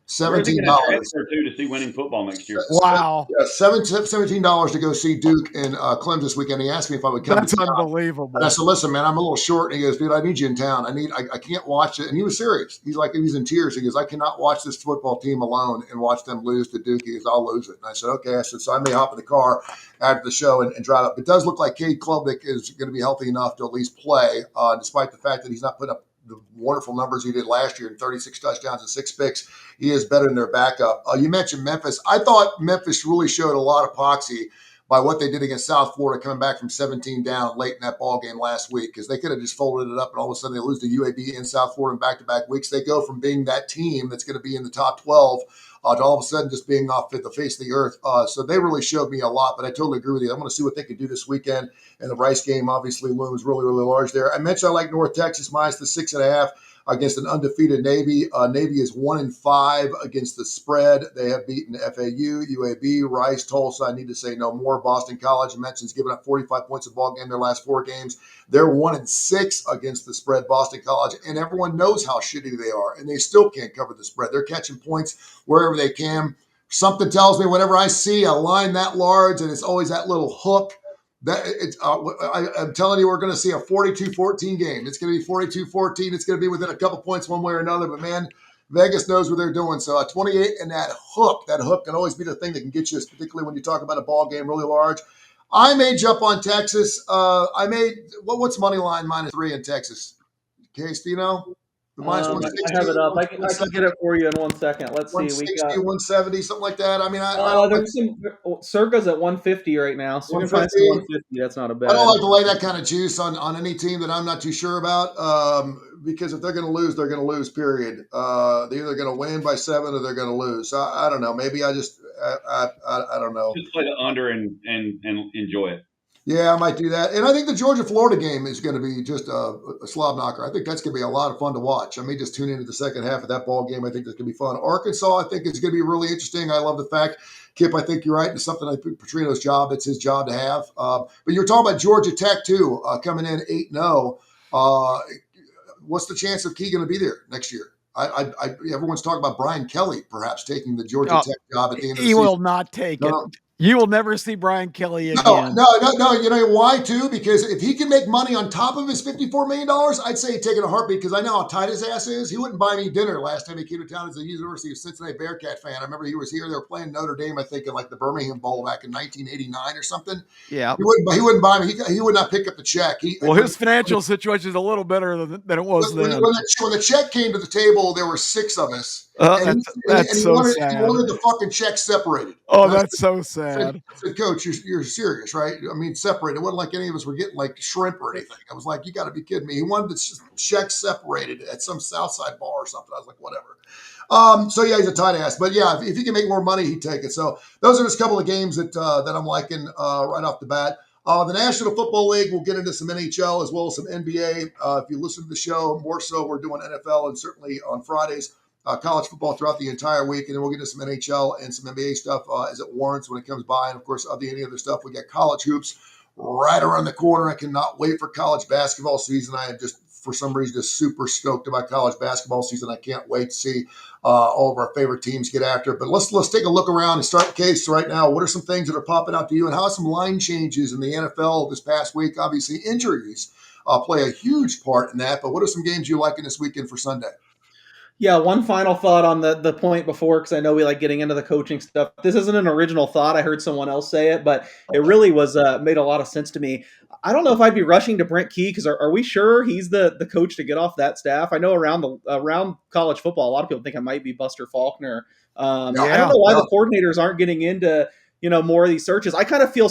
[SPEAKER 2] $17
[SPEAKER 4] to see winning football next year.
[SPEAKER 3] Wow.
[SPEAKER 2] Yeah, $17 to go see Duke and Clemson this weekend. He asked me if I would come.
[SPEAKER 3] That's unbelievable.
[SPEAKER 2] And I said, "Listen, man, I'm a little short." And he goes, "Dude, I need you in town. I can't watch it." And he was serious. He's in tears. He goes, "I cannot watch this football team alone and watch them lose to Duke." He goes, "I'll lose it." And I said, "Okay." I said, "So I may hop in the car after the show and drive up." It does look like Cade Klubnik is going to be healthy enough to at least play, despite the fact that he's not putting up the wonderful numbers he did last year in 36 touchdowns and 6 picks. He is better than their backup. You mentioned Memphis. I thought Memphis really showed a lot of epoxy by what they did against South Florida, coming back from 17 down late in that ball game last week, because they could have just folded it up and all of a sudden they lose to UAB in South Florida in back-to-back weeks. They go from being that team that's going to be in the top 12 to all of a sudden just being off at the face of the earth. So they really showed me a lot, but I totally agree with you. I want to see what they can do this weekend. And the Rice game obviously looms really, really large there. I mentioned I like North Texas minus the 6.5 against an undefeated Navy. Navy is 1-5 against the spread. They have beaten FAU, UAB, Rice, Tulsa. I need to say no more. Boston College mentions giving up 45 points a ball game their last 4 games. They're 1-6 against the spread, Boston College, and everyone knows how shitty they are, and they still can't cover the spread. They're catching points wherever they can. Something tells me whenever I see a line that large, and it's always that little hook, that it's. I'm telling you, we're going to see a 42-14 game. It's going to be 42-14. It's going to be within a couple points one way or another. But man, Vegas knows what they're doing. So 28 and that hook can always be the thing that can get you, particularly when you talk about a ball game really large. I may jump on Texas. What's money line -3 in Texas? Case, do you know? The
[SPEAKER 5] I have it up. I can get it for you in 1 second. Let's see.
[SPEAKER 2] 160, 170, something like that. I mean,
[SPEAKER 5] there's some Circa's at 150 right now. So 150. 150. That's not a bad.
[SPEAKER 2] I don't like to lay that kind of juice on any team that I'm not too sure about, because if they're going to lose, they're going to lose. Period. They're either going to win by 7 or they're going to lose. So I don't know. Maybe I don't know.
[SPEAKER 4] Just play the under and enjoy it.
[SPEAKER 2] Yeah, I might do that. And I think the Georgia-Florida game is going to be just a slob knocker. I think that's going to be a lot of fun to watch. I may just tune into the second half of that ball game. I think that's going to be fun. Arkansas, I think, is going to be really interesting. I love the fact, Kip, I think you're right. It's something like Petrino's job. It's his job to have. But you were talking about Georgia Tech, too, coming in 8-0. What's the chance of Key going to be there next year? Everyone's talking about Brian Kelly perhaps taking the Georgia Tech job at the end of the season.
[SPEAKER 3] He will not take it. You will never see Brian Kelly
[SPEAKER 2] No,
[SPEAKER 3] again.
[SPEAKER 2] no. You know why, too? Because if he can make money on top of his $54 million, I'd say he'd take it a heartbeat because I know how tight his ass is. He wouldn't buy me dinner last time he came to town as a University of Cincinnati Bearcat fan. I remember he was here. They were playing Notre Dame, I think, in like the Birmingham Bowl back in 1989 or something.
[SPEAKER 3] Yeah.
[SPEAKER 2] He wouldn't buy me. He would not pick up the check.
[SPEAKER 3] Well, his financial situation is a little better than it was then.
[SPEAKER 2] When the check came to the table, there were 6 of us. And
[SPEAKER 3] That's
[SPEAKER 2] he
[SPEAKER 3] so
[SPEAKER 2] wanted,
[SPEAKER 3] sad.
[SPEAKER 2] He wanted the fucking check separated.
[SPEAKER 3] Oh, that's so sad.
[SPEAKER 2] I said, Coach, you're serious, right? I mean, separated. It wasn't like any of us were getting like shrimp or anything. I was like, you got to be kidding me. He wanted the check separated at some Southside bar or something. I was like, whatever. So yeah, he's a tight ass. But yeah, if he can make more money, he'd take it. So those are just a couple of games that I'm liking right off the bat. The National Football League, we'll get into some NHL as well as some NBA. If you listen to the show, more so we're doing NFL and certainly on Fridays, college football throughout the entire week. And then we'll get into some NHL and some NBA stuff as it warrants when it comes by. And of course, of any other stuff, we got college hoops right around the corner. I cannot wait for college basketball season. I am just, for some reason, just super stoked about college basketball season. I can't wait to see all of our favorite teams get after it. But let's take a look around and start the case right now. What are some things that are popping out to you, and how are some line changes in the NFL this past week? Obviously, injuries play a huge part in that. But what are some games you like in this weekend for Sunday?
[SPEAKER 5] Yeah, one final thought on the point before, because I know we like getting into the coaching stuff. This isn't an original thought. I heard someone else say it, but it really was made a lot of sense to me. I don't know if I'd be rushing to Brent Key, because are we sure he's the coach to get off that staff? I know around college football, a lot of people think it might be Buster Faulkner. I don't know why the coordinators aren't getting into more of these searches. I kind of feel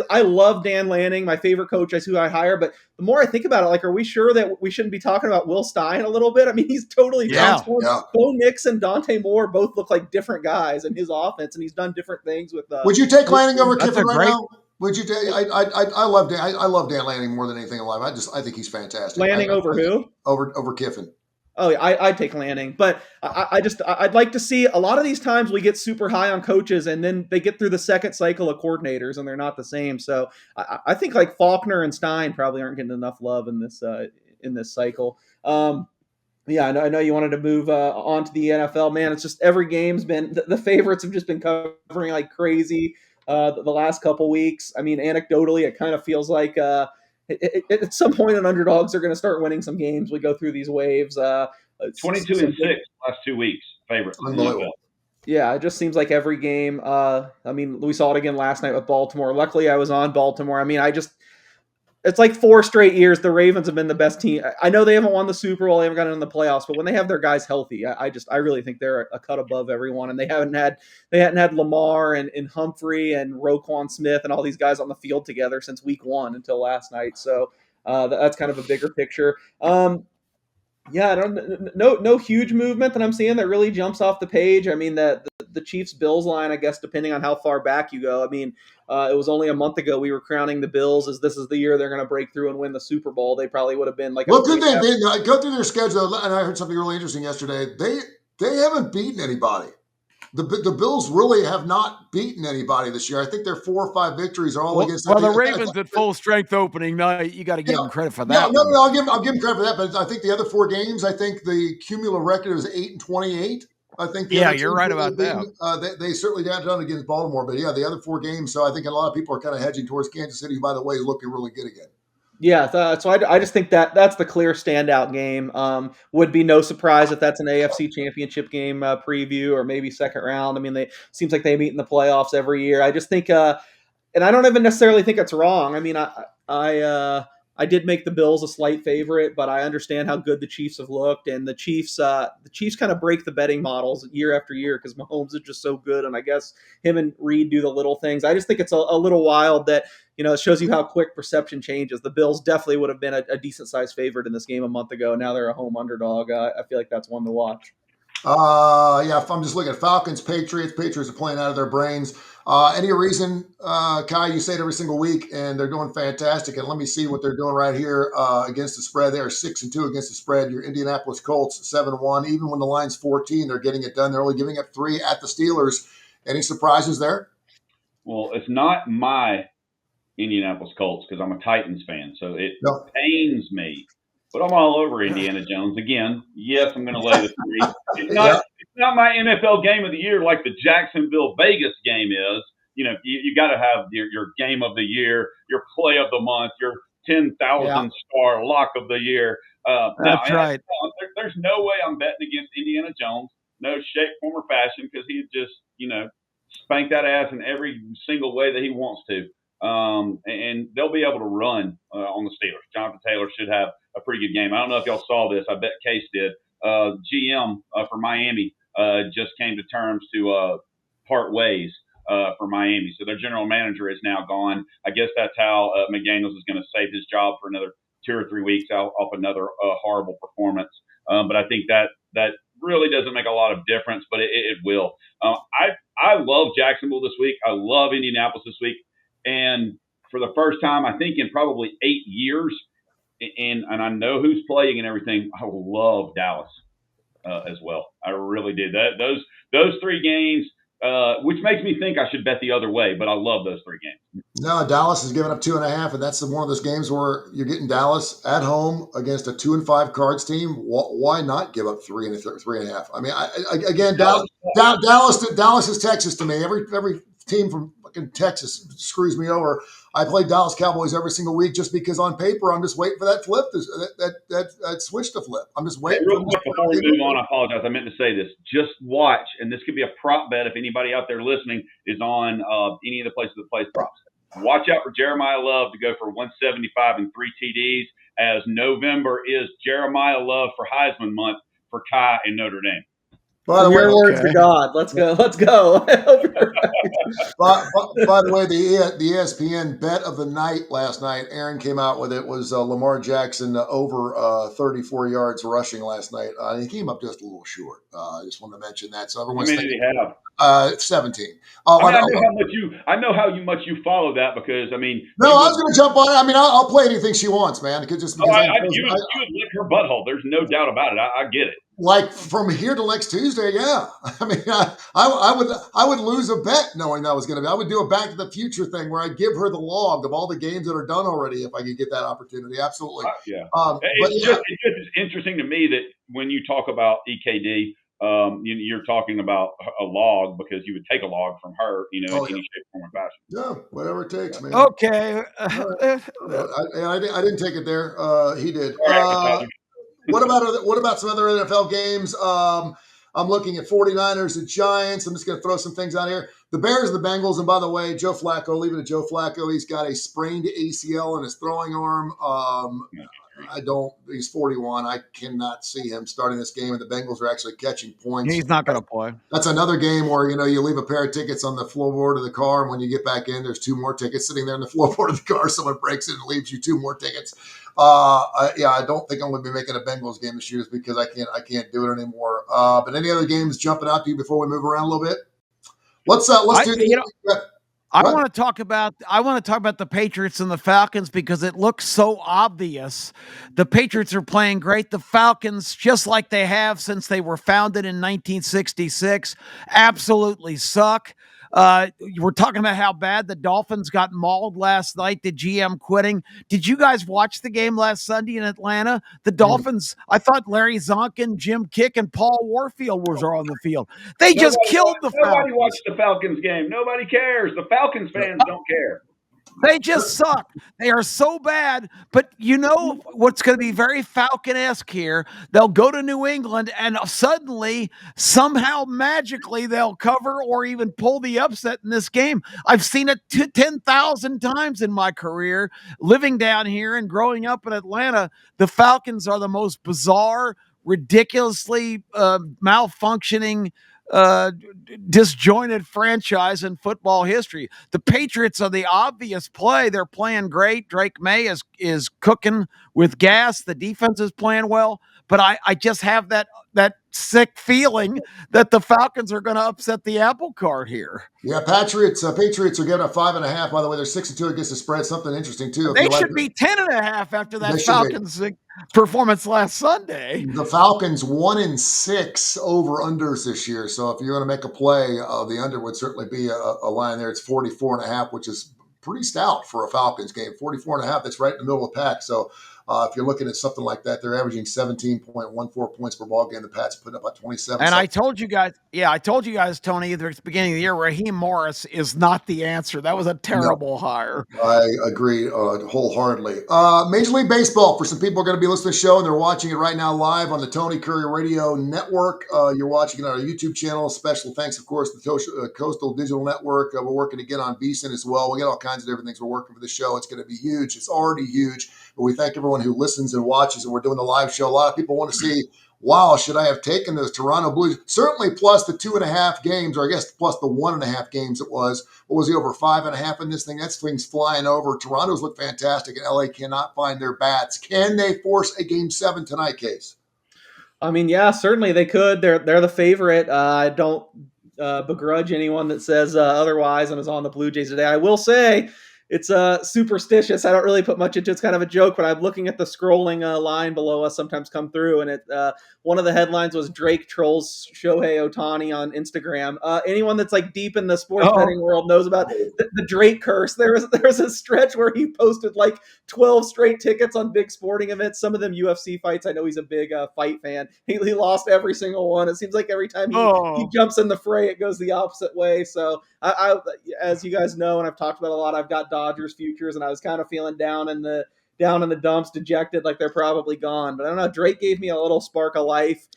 [SPEAKER 5] I love Dan Lanning, my favorite coach. That's who I hire. But the more I think about it, like, are we sure that we shouldn't be talking about Will Stein a little bit? I mean, he's totally transformed. Yeah. Bo Nix and Dante Moore both look like different guys in his offense, and he's done different things with.
[SPEAKER 2] Would you take Lanning over Kiffin right now? Would you take? I love Dan. I love Dan Lanning more than anything in life. I think he's fantastic.
[SPEAKER 5] Lanning over who?
[SPEAKER 2] Over Kiffin.
[SPEAKER 5] Oh, yeah, I'd take Lanning, but I'd like to see a lot of these times we get super high on coaches and then they get through the second cycle of coordinators and they're not the same. So I think like Faulkner and Stein probably aren't getting enough love in this cycle. Yeah, I know you wanted to move on to the NFL, man. It's just every game's been the favorites have just been covering like crazy the last couple weeks. I mean, anecdotally, it kind of feels like. At some point, underdogs are going to start winning some games. We go through these waves.
[SPEAKER 4] 22-6 last 2 weeks. Favorites.
[SPEAKER 2] Unbelievable.
[SPEAKER 5] Yeah, it just seems like every game. I mean, we saw it again last night with Baltimore. Luckily, I was on Baltimore. I mean, it's like 4 straight years the Ravens have been the best team. I know they haven't won the Super Bowl, they haven't gotten in the playoffs, but when they have their guys healthy, I really think they're a cut above everyone. And they hadn't had Lamar and Humphrey and Roquan Smith and all these guys on the field together since week 1 until last night. So that's kind of a bigger picture. Yeah, no huge movement that I'm seeing that really jumps off the page. I mean, the Chiefs-Bills line, I guess, depending on how far back you go. I mean, it was only a month ago we were crowning the Bills as this is the year they're going to break through and win the Super Bowl. They probably would have been like.
[SPEAKER 2] Well, good thing they go through their schedule, and I heard something really interesting yesterday. They haven't beaten anybody. The Bills really have not beaten anybody this year. I think their 4 or 5 victories are all against.
[SPEAKER 3] Well, the Ravens at full strength opening night. You got to give them credit for that.
[SPEAKER 2] No, I'll give them credit for that. But I think the other 4 games, I think the cumulative record was 8-28. I think.
[SPEAKER 3] You're right about that.
[SPEAKER 2] They certainly have done against Baltimore, but yeah, the other 4 games. So I think a lot of people are kind of hedging towards Kansas City. Who, by the way, is looking really good again.
[SPEAKER 5] Yeah, so I just think that's the clear standout game. Would be no surprise if that's an AFC Championship game preview or maybe second round. I mean, seems like they meet in the playoffs every year. I just think, and I don't even necessarily think it's wrong. I mean, I did make the Bills a slight favorite, but I understand how good the Chiefs have looked, and the Chiefs kind of break the betting models year after year because Mahomes is just so good, and I guess him and Reed do the little things. I just think it's a little wild that it shows you how quick perception changes. The Bills definitely would have been a decent sized favorite in this game a month ago. Now they're a home underdog. I feel like that's one to watch.
[SPEAKER 2] If I'm just looking at Falcons, Patriots are playing out of their brains. Any reason, Kai, you say it every single week, and they're doing fantastic. And let me see what they're doing right here against the spread. They are 6-2 against the spread. Your Indianapolis Colts 7-1. Even when the line's 14, they're getting it done. They're only giving up 3 at the Steelers. Any surprises there?
[SPEAKER 4] Well, it's not my Indianapolis Colts because I'm a Titans fan, so it pains me. But I'm all over Indiana Jones. Again, yes, I'm going to lay the 3. It's not my NFL game of the year like the Jacksonville-Vegas game is, you got to have your game of the year, your play of the month, your 10,000
[SPEAKER 3] Yeah,
[SPEAKER 4] star lock of the year. Now,
[SPEAKER 3] that's right.
[SPEAKER 4] there's no way I'm betting against Indiana Jones, no shape, form, or fashion, because he just spank that ass in every single way that he wants to. And they'll be able to run on the Steelers. Jonathan Taylor should have a pretty good game. I don't know if y'all saw this. I bet Case did. GM for Miami just came to terms to part ways for Miami. So their general manager is now gone. I guess that's how McDaniels is going to save his job for another 2 or 3 weeks off another horrible performance. But I think that really doesn't make a lot of difference, but it will. I love Jacksonville this week. I love Indianapolis this week. And for the first time, I think in probably 8 years, and I know who's playing and everything, I love Dallas as well. I really did. Those 3 games, which makes me think I should bet the other way, but I love those 3 games.
[SPEAKER 2] No, Dallas is giving up 2.5, and that's one of those games where you're getting Dallas at home against a 2-5 Cards team. Why not give up 3.5? I mean, again, Dallas is Texas to me. Every team from fucking Texas screws me over. I play Dallas Cowboys every single week just because on paper I'm just waiting for that flip, that switch to flip. I'm just waiting.
[SPEAKER 4] Real quick before we move on, I apologize. I meant to say this. Just watch, and this could be a prop bet if anybody out there listening is on any of the places that plays props. Watch out for Jeremiah Love to go for 175 and 3 TDs, as November is Jeremiah Love for Heisman month for Kai in Notre Dame.
[SPEAKER 2] By the way,
[SPEAKER 5] your words to God. Let's go. Let's go.
[SPEAKER 2] by the way, the ESPN bet of the night last night, Aaron came out with it, was Lamar Jackson over 34 yards rushing last night. He came up just a little short. I just want to mention that. So everyone's
[SPEAKER 4] How many did he have?
[SPEAKER 2] 17.
[SPEAKER 4] I know how much you follow that, because I mean.
[SPEAKER 2] No, I was going to jump on it. I mean, I'll play anything she wants, man. You would
[SPEAKER 4] lick her butthole. There's no doubt about it. I get it.
[SPEAKER 2] Like from here to next Tuesday, yeah. I mean, I would lose a bet knowing that was going to be. I would do a Back to the Future thing where I'd give her the log of all the games that are done already if I could get that opportunity. Absolutely.
[SPEAKER 4] Yeah. It's just interesting to me that when you talk about EKD, you're talking about a log, because you would take a log from her, in any shape, form, or fashion.
[SPEAKER 2] Yeah, whatever it takes, man.
[SPEAKER 3] Okay.
[SPEAKER 2] I didn't take it there. He did. What about some other NFL games? I'm looking at 49ers and Giants. I'm just going to throw some things out here. The Bears and the Bengals. And by the way, Joe Flacco, leave it to Joe Flacco. He's got a sprained ACL in his throwing arm. He's 41. I cannot see him starting this game, and the Bengals are actually catching points.
[SPEAKER 3] He's not going to play.
[SPEAKER 2] That's another game where, you leave a pair of tickets on the floorboard of the car, and when you get back in, there's 2 more tickets sitting there in the floorboard of the car. Someone breaks it and leaves you 2 more tickets. I don't think I'm going to be making a Bengals game this year just because I can't do it anymore. But any other games jumping out to you before we move around a little bit? Let's do.
[SPEAKER 3] I want to talk about the Patriots and the Falcons because it looks so obvious. The Patriots are playing great. The Falcons, just like they have since they were founded in 1966, absolutely suck. We're talking about how bad the Dolphins got mauled last night, the GM quitting. Did you guys watch the game last Sunday in Atlanta? The Dolphins, I thought Larry Zonkin, Jim Kick, and Paul Warfield were on the field. They just killed the Falcons.
[SPEAKER 4] Nobody watched the Falcons game. Nobody cares. The Falcons fans don't care.
[SPEAKER 3] They just suck. They are so bad. But you know what's going to be very Falcon-esque here? They'll go to New England and suddenly, somehow, magically, they'll cover or even pull the upset in this game. I've seen it 10,000 times in my career, living down here and growing up in Atlanta. The Falcons are the most bizarre, ridiculously malfunctioning, disjointed franchise in football history. The Patriots are the obvious play. They're playing great. Drake May is cooking with gas. The defense is playing well, but I just have that sick feeling that the Falcons are going to upset the apple cart here.
[SPEAKER 2] Yeah, Patriots are getting a 5.5. By the way, they're 6-2 against the spread. Something interesting too.
[SPEAKER 3] They should be 10.5 after that Falcons performance last Sunday.
[SPEAKER 2] The Falcons 1-6 over unders this year. So if you're going to make a play, the under would certainly be a line there. It's 44.5, which is pretty stout for a Falcons game. 44.5. That's right in the middle of the pack. So If you're looking at something like that, they're averaging 17.14 points per ball game. The Pats put up about 27.
[SPEAKER 3] And I told you guys, Tony, at the beginning of the year, Raheem Morris is not the answer. That was a terrible hire.
[SPEAKER 2] I agree wholeheartedly. Major League Baseball, for some people are going to be listening to the show and they're watching it right now live on the Tony Kurre Radio Network. You're watching it on our YouTube channel. Special thanks, of course, to the Coastal Digital Network. We're working to get on VSiN as well. We got all kinds of different things we're working for the show. It's going to be huge. It's already huge. But we thank everyone who listens and watches, and we're doing the live show. A lot of people want to see, wow, should I have taken those Toronto Blues? Certainly plus the 2.5 games, or I guess plus the 1.5 games it was. What was he, over 5.5 in this thing? That thing's flying over. Toronto's look fantastic, and LA cannot find their bats. Can they force a Game 7 tonight, Case?
[SPEAKER 5] I mean, yeah, certainly they could. They're the favorite. I don't begrudge anyone that says otherwise and is on the Blue Jays today. I will say it's superstitious. I don't really put much into it. It's kind of a joke, but I'm looking at the scrolling line below us sometimes come through, and it one of the headlines was Drake trolls Shohei Ohtani on Instagram. Anyone that's like deep in the sports betting world knows about the Drake curse. There was a stretch where he posted like 12 straight tickets on big sporting events, some of them UFC fights. I know he's a big fight fan. He lost every single one. It seems like every time he jumps in the fray, it goes the opposite way. So I, as you guys know, and I've talked about a lot, I've got Dodgers futures, and I was kind of feeling down in the dumps, dejected, like they're probably gone. But I don't know. Drake gave me a little spark of life.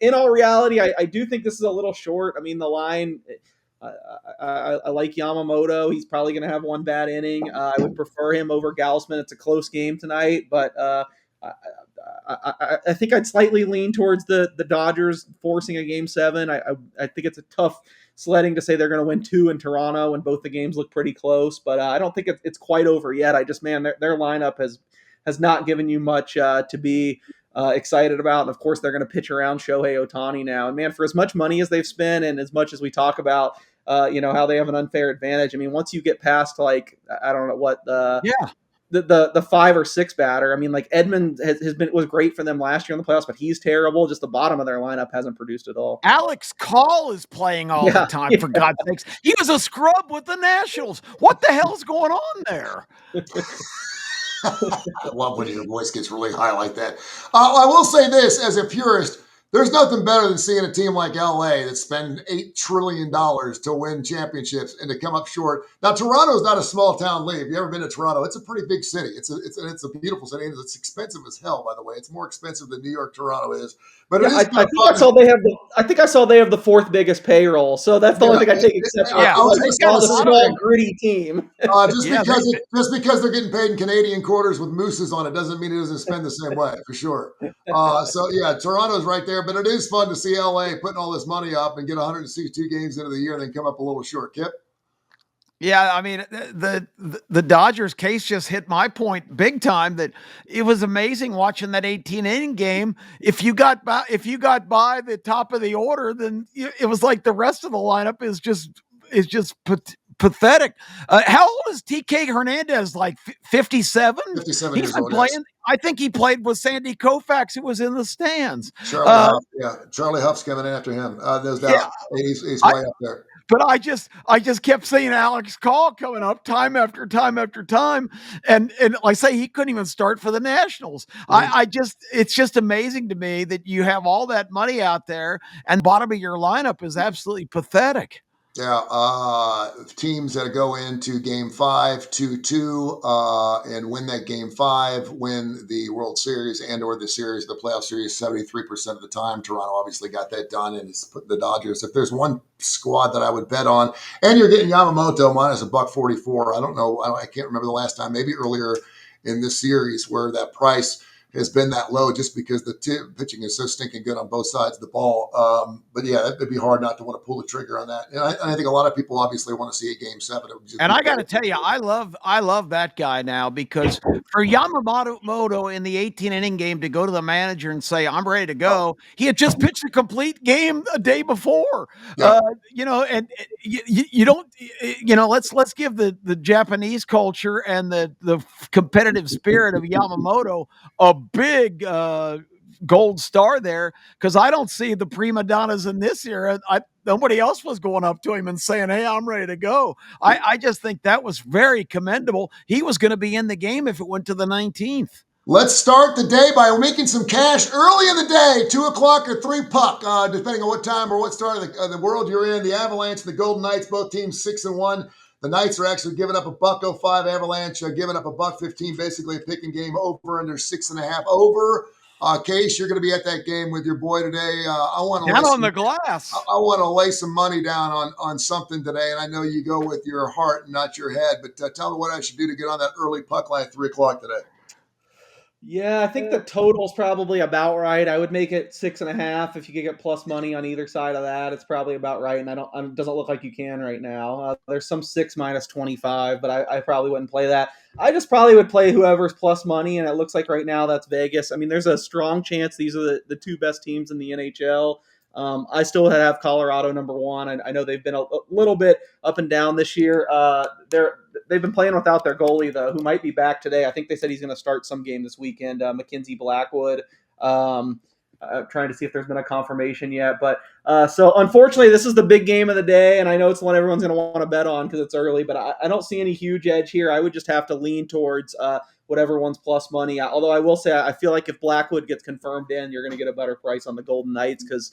[SPEAKER 5] In all reality, I do think this is a little short. I mean, the line. I like Yamamoto. He's probably going to have one bad inning. I would prefer him over Gausman. It's a close game tonight, but I think I'd slightly lean towards the Dodgers forcing a Game 7. I think it's a tough sledding to say they're going to win 2 in Toronto when both the games look pretty close, but I don't think it's quite over yet. Their lineup has not given you much to be excited about. And of course, they're going to pitch around Shohei Ohtani now. And man, for as much money as they've spent and as much as we talk about, how they have an unfair advantage. I mean, once you get past like, I don't know what the 5 or 6 batter. I mean, like Edmund was great for them last year in the playoffs, but he's terrible. Just the bottom of their lineup hasn't produced at all.
[SPEAKER 3] Alex Call is playing all the time, for God's sakes. He was a scrub with the Nationals. What the hell's going on there?
[SPEAKER 2] I love when your voice gets really high like that. I will say this, as a purist, there's nothing better than seeing a team like LA that spend $8 trillion to win championships and to come up short. Now, Toronto's not a small town league. If you've ever been to Toronto, it's a pretty big city. It's a beautiful city, and it's expensive as hell, by the way. It's more expensive than New York, Toronto is. But I think I saw they
[SPEAKER 5] have the 4th biggest payroll, so that's the only thing I take exception.
[SPEAKER 2] Yeah,
[SPEAKER 5] it's a small, gritty team.
[SPEAKER 2] Just because they're getting paid in Canadian quarters with mooses on it doesn't mean it doesn't spend the same way, for sure. Toronto's right there, but it is fun to see LA putting all this money up and get 162 games into the year and then come up a little short. Kip?
[SPEAKER 3] Yeah, I mean, the Dodgers case just hit my point big time, that it was amazing watching that 18-inning game. If you got by the top of the order, then it was like the rest of the lineup is just pathetic. How old is TK Hernandez? Like 57?
[SPEAKER 2] 57
[SPEAKER 3] He's
[SPEAKER 2] years
[SPEAKER 3] been
[SPEAKER 2] old.
[SPEAKER 3] playing.
[SPEAKER 2] Yes.
[SPEAKER 3] I think he played with Sandy Koufax, who was in the stands.
[SPEAKER 2] Charlie Huff's coming in after him. There's that. Yeah, he's way up there.
[SPEAKER 3] But I just kept seeing Alex Call coming up time after time after time. And like I say, he couldn't even start for the Nationals. It's just amazing to me that you have all that money out there and the bottom of your lineup is absolutely pathetic.
[SPEAKER 2] Yeah, teams that go into Game 5, 2-2, and win that Game 5, win the World Series and/or the playoff series 73% of the time. Toronto obviously got that done, and it's put the Dodgers. If there's one squad that I would bet on, and you're getting Yamamoto minus $144. I don't know. I can't remember the last time. Maybe earlier in this series where that price has been that low, just because the pitching is so stinking good on both sides of the ball. But yeah, it'd be hard not to want to pull the trigger on that. And I think a lot of people obviously want to see a Game 7.
[SPEAKER 3] And I got to tell you, I love that guy now, because for Yamamoto in the 18-inning game to go to the manager and say, I'm ready to go, he had just pitched a complete game a day before.
[SPEAKER 2] Yeah.
[SPEAKER 3] And you don't, let's give the Japanese culture and the competitive spirit of Yamamoto a big gold star there, because I don't see the prima donnas in this era. Nobody else was going up to him and saying, hey, I'm ready to go. I just think that was very commendable. He was going to be in the game if it went to the 19th.
[SPEAKER 2] Let's start the day by making some cash early in the day, 2 o'clock or 3 puck, depending on what time or what start of the world you're in. The Avalanche and the Golden Knights, both teams 6-1. The Knights are actually giving up $1.05. Avalanche giving up $1.15, basically a picking game over under 6.5 over. Case, you're going to be at that game with your boy today. I want to
[SPEAKER 3] Down on the glass.
[SPEAKER 2] I want to lay some money down on something today, and I know you go with your heart and not your head. But tell me what I should do to get on that early puck line at 3 o'clock today.
[SPEAKER 5] Yeah, I think the total's probably about right. I would make it 6.5 if you could get plus money on either side of that. It's probably about right, and it doesn't look like you can right now. There's some 6 minus 25, but I probably wouldn't play that. I just probably would play whoever's plus money, and it looks like right now that's Vegas. I mean, there's a strong chance these are the two best teams in the NHL. I still have Colorado number one. I know they've been a little bit up and down this year. They've been playing without their goalie, though, who might be back today. I think they said he's going to start some game this weekend, Mackenzie Blackwood. Trying to see if there's been a confirmation yet. But so unfortunately, this is the big game of the day, and I know it's the one everyone's going to want to bet on because it's early, but I don't see any huge edge here. I would just have to lean towards whatever one's plus money. Although I will say I feel like if Blackwood gets confirmed in, you're going to get a better price on the Golden Knights because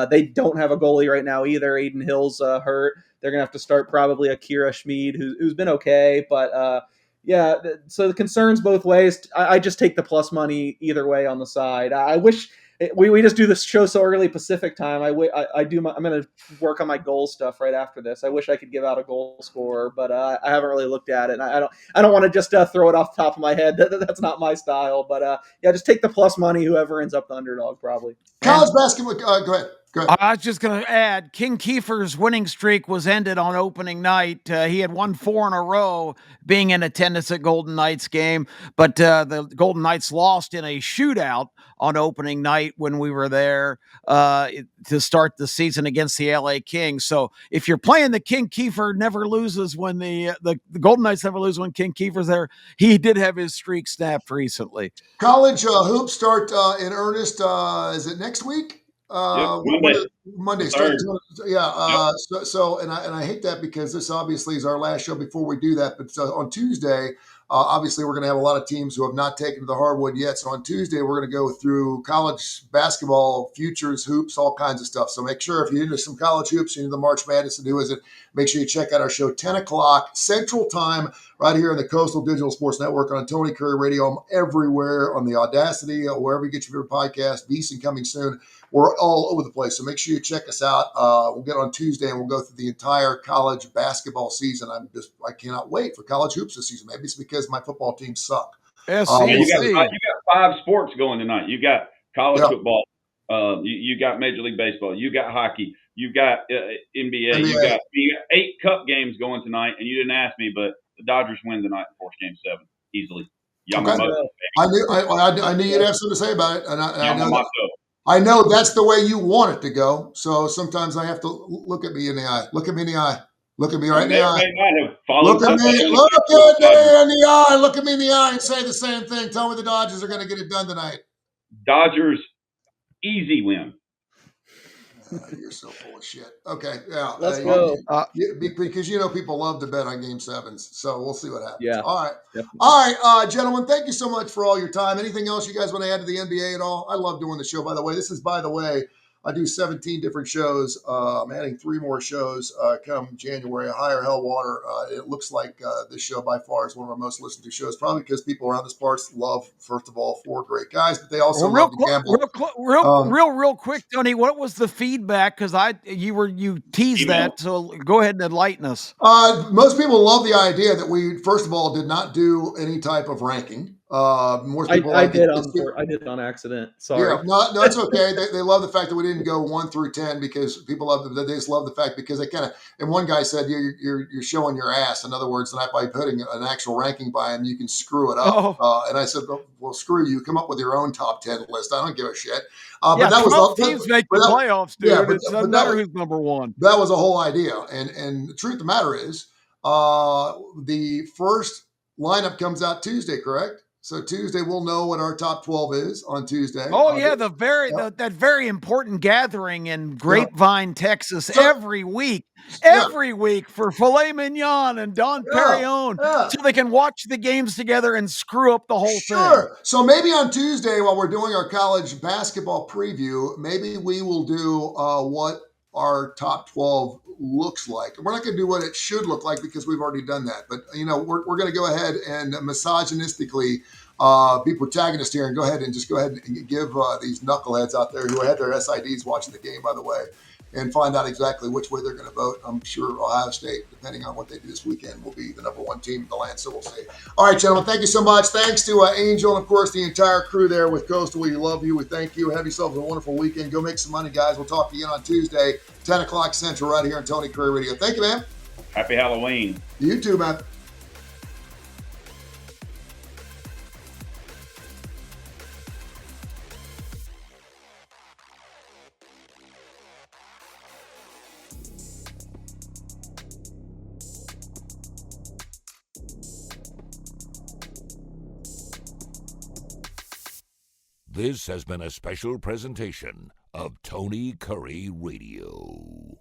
[SPEAKER 5] they don't have a goalie right now either. Aiden Hill's hurt. They're going to have to start probably Akira Schmid, who's been okay, but yeah, so the concerns both ways. I just take the plus money either way on the side. I wish we just do this show so early Pacific time. I'm going to work on my goal stuff right after this. I wish I could give out a goal score, but I haven't really looked at it. And I don't want to just throw it off the top of my head. That's not my style. But yeah, just take the plus money. Whoever ends up the underdog, probably.
[SPEAKER 2] College basketball. Go ahead.
[SPEAKER 3] I was just going to add, King Kiefer's winning streak was ended on opening night. He had won 4 in a row being in attendance at Golden Knights game, but the Golden Knights lost in a shootout on opening night when we were there to start the season against the LA Kings. So if you're playing the King Kiefer never loses when the Golden Knights never lose when King Kiefer's there, he did have his streak snapped recently.
[SPEAKER 2] College hoops start in earnest. Is it next week? Monday. Yeah. So I hate that because this obviously is our last show before we do that. But on Tuesday, obviously we're going to have a lot of teams who have not taken to the hardwood yet. So on Tuesday, we're going to go through college basketball, futures, hoops, all kinds of stuff. So make sure if you're into some college hoops, you're into the March Madness and who is it, make sure you check out our show 10 o'clock Central Time right here on the Coastal Digital Sports Network on Tony Kurre Radio. I'm everywhere on the Audacity, wherever you get your favorite podcast. Beeson coming soon. We're all over the place, so make sure you check us out. We'll get on Tuesday, and we'll go through the entire college basketball season. I cannot wait for college hoops this season. Maybe it's because my football teams suck.
[SPEAKER 4] You got 5 sports going tonight. You got college football. You got Major League Baseball. You got hockey. You got NBA. You got 8 cup games going tonight, and you didn't ask me, but the Dodgers win tonight and force Game 7 easily.
[SPEAKER 2] I knew you'd have something to say about it, and I know that's the way you want it to go. So sometimes I have to look at me in the eye. Look at me in the eye. Look at me right in the eye. Look at me in the eye. Look at me in the eye and say the same thing. Tell me the Dodgers are going to get it done tonight.
[SPEAKER 4] Dodgers, easy win.
[SPEAKER 2] You're so full of shit. Okay, yeah.
[SPEAKER 5] Let's go.
[SPEAKER 2] Because people love to bet on Game 7s. So we'll see what happens.
[SPEAKER 5] Yeah.
[SPEAKER 2] All right.
[SPEAKER 5] Definitely.
[SPEAKER 2] All right, gentlemen, thank you so much for all your time. Anything else you guys want to add to the NBA at all? I love doing the show, by the way. I do 17 different shows. I'm adding 3 more shows come January. Higher Hell Water. It looks like this show by far is one of our most listened to shows, probably because people around this part love, first of all, 4 great guys, but they also love to gamble.
[SPEAKER 3] Real quick, Tony, what was the feedback? Because you teased that, so go ahead and enlighten us.
[SPEAKER 2] Most people love the idea that we, first of all, did not do any type of ranking. Most people
[SPEAKER 5] I did it on accident. Sorry.
[SPEAKER 2] Yeah, no, it's okay. They love the fact that we didn't go 1 through 10 because people they just love the fact because they kind of. And one guy said you're showing your ass. In other words, not by putting an actual ranking by him, you can screw it up. And I said, well, screw you. Come up with your own top 10 list. I don't give a shit. But that
[SPEAKER 3] 12 teams make the playoffs, dude.
[SPEAKER 2] Yeah,
[SPEAKER 3] it doesn't matter who's number 1.
[SPEAKER 2] That was the whole idea. And the truth of the matter is, the first lineup comes out Tuesday, correct? So Tuesday, we'll know what our top 12 is on Tuesday.
[SPEAKER 3] Oh yeah, that very important gathering in Grapevine, Texas,
[SPEAKER 2] So-
[SPEAKER 3] every week for filet mignon and Don Perignon, so they can watch the games together and screw up the whole thing.
[SPEAKER 2] Sure. So maybe on Tuesday, while we're doing our college basketball preview, maybe we will do what our top 12 looks like. We're not going to do what it should look like because we've already done that. But, we're going to go ahead and misogynistically be protagonist here and go ahead and give these knuckleheads out there who had their SIDs watching the game, by the way, and find out exactly which way they're going to vote. I'm sure Ohio State, depending on what they do this weekend, will be the number one team in the land. So we'll see. All right, gentlemen, thank you so much. Thanks to Angel and, of course, the entire crew there with Coastal. We love you. We thank you. Have yourselves a wonderful weekend. Go make some money, guys. We'll talk to you on Tuesday, 10 o'clock Central, right here on Tony Kurre Radio. Thank you, man.
[SPEAKER 4] Happy Halloween.
[SPEAKER 2] You too, man.
[SPEAKER 1] This has been a special presentation of Tony Kurre Radio.